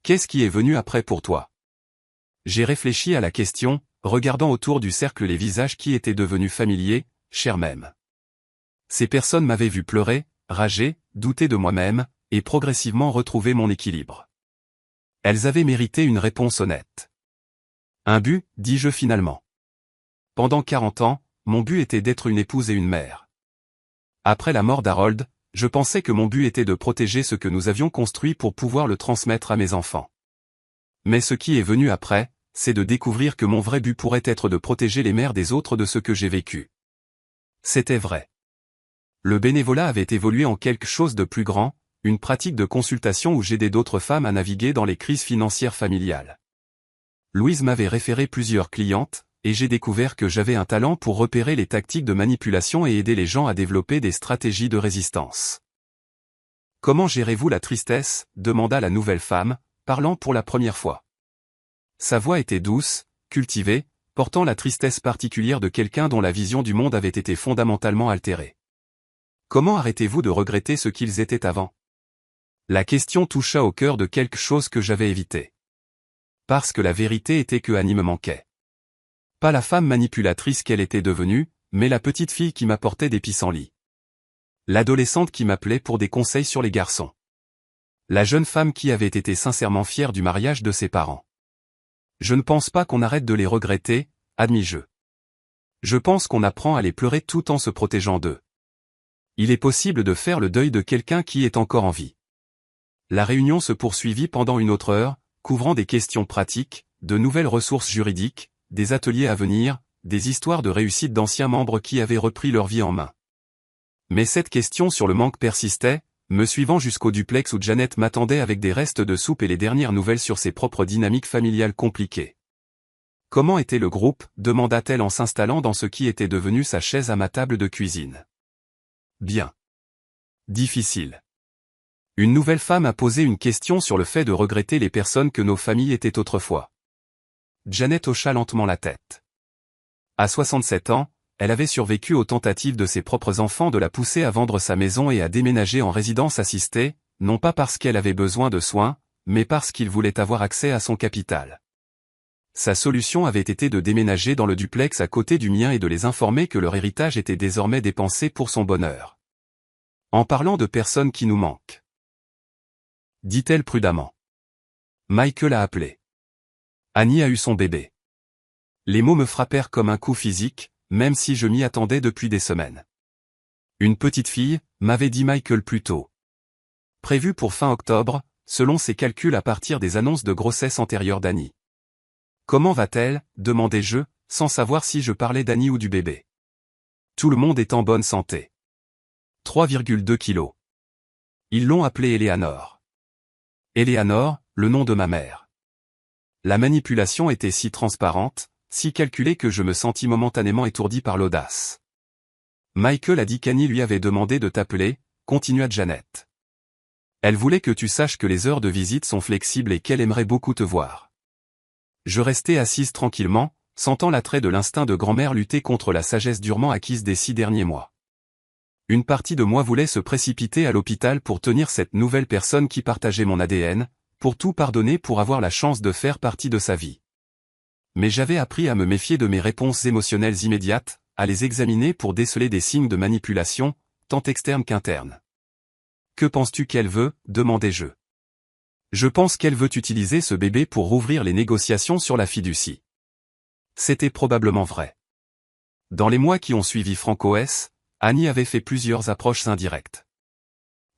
Speaker 1: Qu'est-ce qui est venu après pour toi? J'ai réfléchi à la question, regardant autour du cercle les visages qui étaient devenus familiers, chers même. Ces personnes m'avaient vu pleurer, rager, douter de moi-même, et progressivement retrouver mon équilibre. Elles avaient mérité une réponse honnête. Un but, dis-je finalement. Pendant 40 ans, mon but était d'être une épouse et une mère. Après la mort d'Harold, je pensais que mon but était de protéger ce que nous avions construit pour pouvoir le transmettre à mes enfants. Mais ce qui est venu après, c'est de découvrir que mon vrai but pourrait être de protéger les mères des autres de ce que j'ai vécu. C'était vrai. Le bénévolat avait évolué en quelque chose de plus grand, une pratique de consultation où j'aidais d'autres femmes à naviguer dans les crises financières familiales. Louise m'avait référé plusieurs clientes, et j'ai découvert que j'avais un talent pour repérer les tactiques de manipulation et aider les gens à développer des stratégies de résistance. « Comment gérez-vous la tristesse ?» demanda la nouvelle femme, parlant pour la première fois. Sa voix était douce, cultivée, portant la tristesse particulière de quelqu'un dont la vision du monde avait été fondamentalement altérée. « Comment arrêtez-vous de regretter ce qu'ils étaient avant ?» La question toucha au cœur de quelque chose que j'avais évité. Parce que la vérité était que Annie me manquait. Pas la femme manipulatrice qu'elle était devenue, mais la petite fille qui m'apportait des pissenlits. L'adolescente qui m'appelait pour des conseils sur les garçons. La jeune femme qui avait été sincèrement fière du mariage de ses parents. Je ne pense pas qu'on arrête de les regretter, admis-je. Je pense qu'on apprend à les pleurer tout en se protégeant d'eux. Il est possible de faire le deuil de quelqu'un qui est encore en vie. La réunion se poursuivit pendant une autre heure, couvrant des questions pratiques, de nouvelles ressources juridiques, des ateliers à venir, des histoires de réussite d'anciens membres qui avaient repris leur vie en main. Mais cette question sur le manque persistait, me suivant jusqu'au duplex où Janet m'attendait avec des restes de soupe et les dernières nouvelles sur ses propres dynamiques familiales compliquées. « Comment était le groupe ?» demanda-t-elle en s'installant dans ce qui était devenu sa chaise à ma table de cuisine. « Bien. Difficile. » Une nouvelle femme a posé une question sur le fait de regretter les personnes que nos familles étaient autrefois. Janet hocha lentement la tête. À 67 ans, elle avait survécu aux tentatives de ses propres enfants de la pousser à vendre sa maison et à déménager en résidence assistée, non pas parce qu'elle avait besoin de soins, mais parce qu'il voulait avoir accès à son capital. Sa solution avait été de déménager dans le duplex à côté du mien et de les informer que leur héritage était désormais dépensé pour son bonheur. En parlant de personnes qui nous manquent, dit-elle prudemment. Michael a appelé. Annie a eu son bébé. Les mots me frappèrent comme un coup physique, même si je m'y attendais depuis des semaines. Une petite fille, m'avait dit Michael plus tôt. Prévue pour fin octobre, selon ses calculs à partir des annonces de grossesse antérieures d'Annie. Comment va-t-elle, demandai-je, sans savoir si je parlais d'Annie ou du bébé. Tout le monde est en bonne santé. 3,2 kilos. Ils l'ont appelée Eleanor. Eleanor, le nom de ma mère. La manipulation était si transparente, si calculée que je me sentis momentanément étourdi par l'audace. Michael a dit qu'Annie lui avait demandé de t'appeler, continua Janet. Elle voulait que tu saches que les heures de visite sont flexibles et qu'elle aimerait beaucoup te voir. Je restais assise tranquillement, sentant l'attrait de l'instinct de grand-mère lutter contre la sagesse durement acquise des 6 derniers mois. Une partie de moi voulait se précipiter à l'hôpital pour tenir cette nouvelle personne qui partageait mon ADN, pour tout pardonner pour avoir la chance de faire partie de sa vie. Mais j'avais appris à me méfier de mes réponses émotionnelles immédiates, à les examiner pour déceler des signes de manipulation, tant externes qu'internes. « Que penses-tu qu'elle veut ?» demandai-je. Je pense qu'elle veut utiliser ce bébé pour rouvrir les négociations sur la fiducie. C'était probablement vrai. Dans les mois qui ont suivi FrancoS, Annie avait fait plusieurs approches indirectes.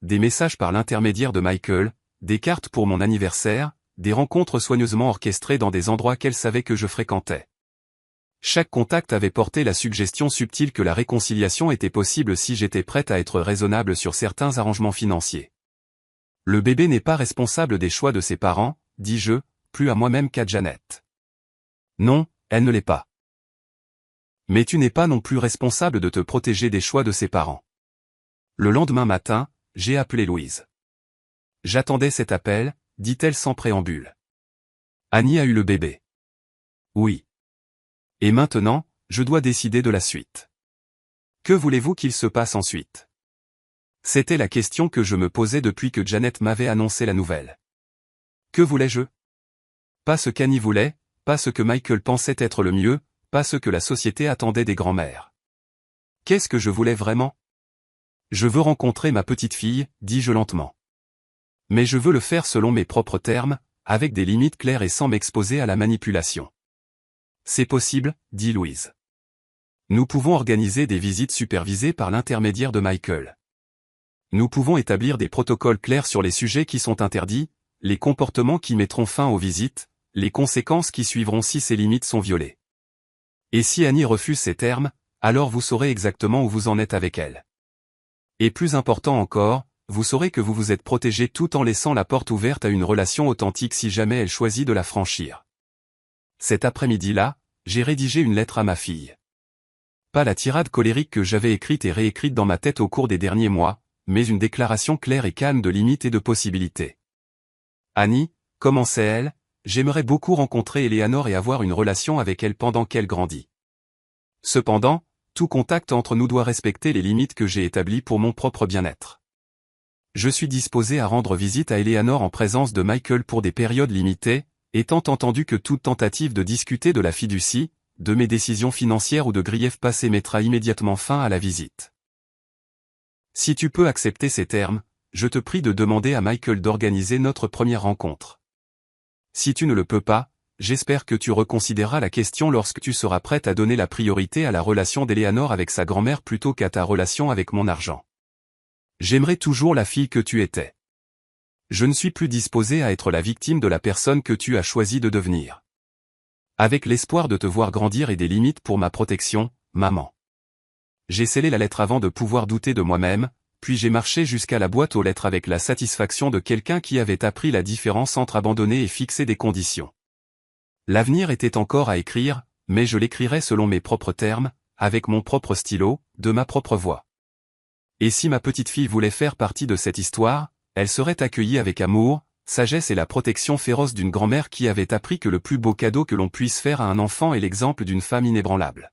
Speaker 1: Des messages par l'intermédiaire de Michael, des cartes pour mon anniversaire, des rencontres soigneusement orchestrées dans des endroits qu'elle savait que je fréquentais. Chaque contact avait porté la suggestion subtile que la réconciliation était possible si j'étais prête à être raisonnable sur certains arrangements financiers. Le bébé n'est pas responsable des choix de ses parents, dis-je, plus à moi-même qu'à Janet. Non, elle ne l'est pas. Mais tu n'es pas non plus responsable de te protéger des choix de ses parents. Le lendemain matin, j'ai appelé Louise. J'attendais cet appel, dit-elle sans préambule. Annie a eu le bébé. Oui. Et maintenant, je dois décider de la suite. Que voulez-vous qu'il se passe ensuite ? C'était la question que je me posais depuis que Janet m'avait annoncé la nouvelle. Que voulais-je ? Pas ce qu'Annie voulait, pas ce que Michael pensait être le mieux, pas ce que la société attendait des grands-mères. Qu'est-ce que je voulais vraiment ? Je veux rencontrer ma petite fille, dis-je lentement. Mais je veux le faire selon mes propres termes, avec des limites claires et sans m'exposer à la manipulation. C'est possible, dit Louise. Nous pouvons organiser des visites supervisées par l'intermédiaire de Michael. Nous pouvons établir des protocoles clairs sur les sujets qui sont interdits, les comportements qui mettront fin aux visites, les conséquences qui suivront si ces limites sont violées. Et si Annie refuse ces termes, alors vous saurez exactement où vous en êtes avec elle. Et plus important encore, vous saurez que vous vous êtes protégé tout en laissant la porte ouverte à une relation authentique si jamais elle choisit de la franchir. Cet après-midi-là, j'ai rédigé une lettre à ma fille. Pas la tirade colérique que j'avais écrite et réécrite dans ma tête au cours des derniers mois, mais une déclaration claire et calme de limites et de possibilités. Annie, commençait-elle, j'aimerais beaucoup rencontrer Eleanor et avoir une relation avec elle pendant qu'elle grandit. Cependant, tout contact entre nous doit respecter les limites que j'ai établies pour mon propre bien-être. Je suis disposé à rendre visite à Eleanor en présence de Michael pour des périodes limitées, étant entendu que toute tentative de discuter de la fiducie, de mes décisions financières ou de griefs passés mettra immédiatement fin à la visite. Si tu peux accepter ces termes, je te prie de demander à Michael d'organiser notre première rencontre. Si tu ne le peux pas, j'espère que tu reconsidéreras la question lorsque tu seras prête à donner la priorité à la relation d'Eleanor avec sa grand-mère plutôt qu'à ta relation avec mon argent. J'aimerai toujours la fille que tu étais. Je ne suis plus disposé à être la victime de la personne que tu as choisi de devenir. Avec l'espoir de te voir grandir et des limites pour ma protection, maman. J'ai scellé la lettre avant de pouvoir douter de moi-même, puis j'ai marché jusqu'à la boîte aux lettres avec la satisfaction de quelqu'un qui avait appris la différence entre abandonner et fixer des conditions. L'avenir était encore à écrire, mais je l'écrirais selon mes propres termes, avec mon propre stylo, de ma propre voix. Et si ma petite fille voulait faire partie de cette histoire, elle serait accueillie avec amour, sagesse et la protection féroce d'une grand-mère qui avait appris que le plus beau cadeau que l'on puisse faire à un enfant est l'exemple d'une femme inébranlable.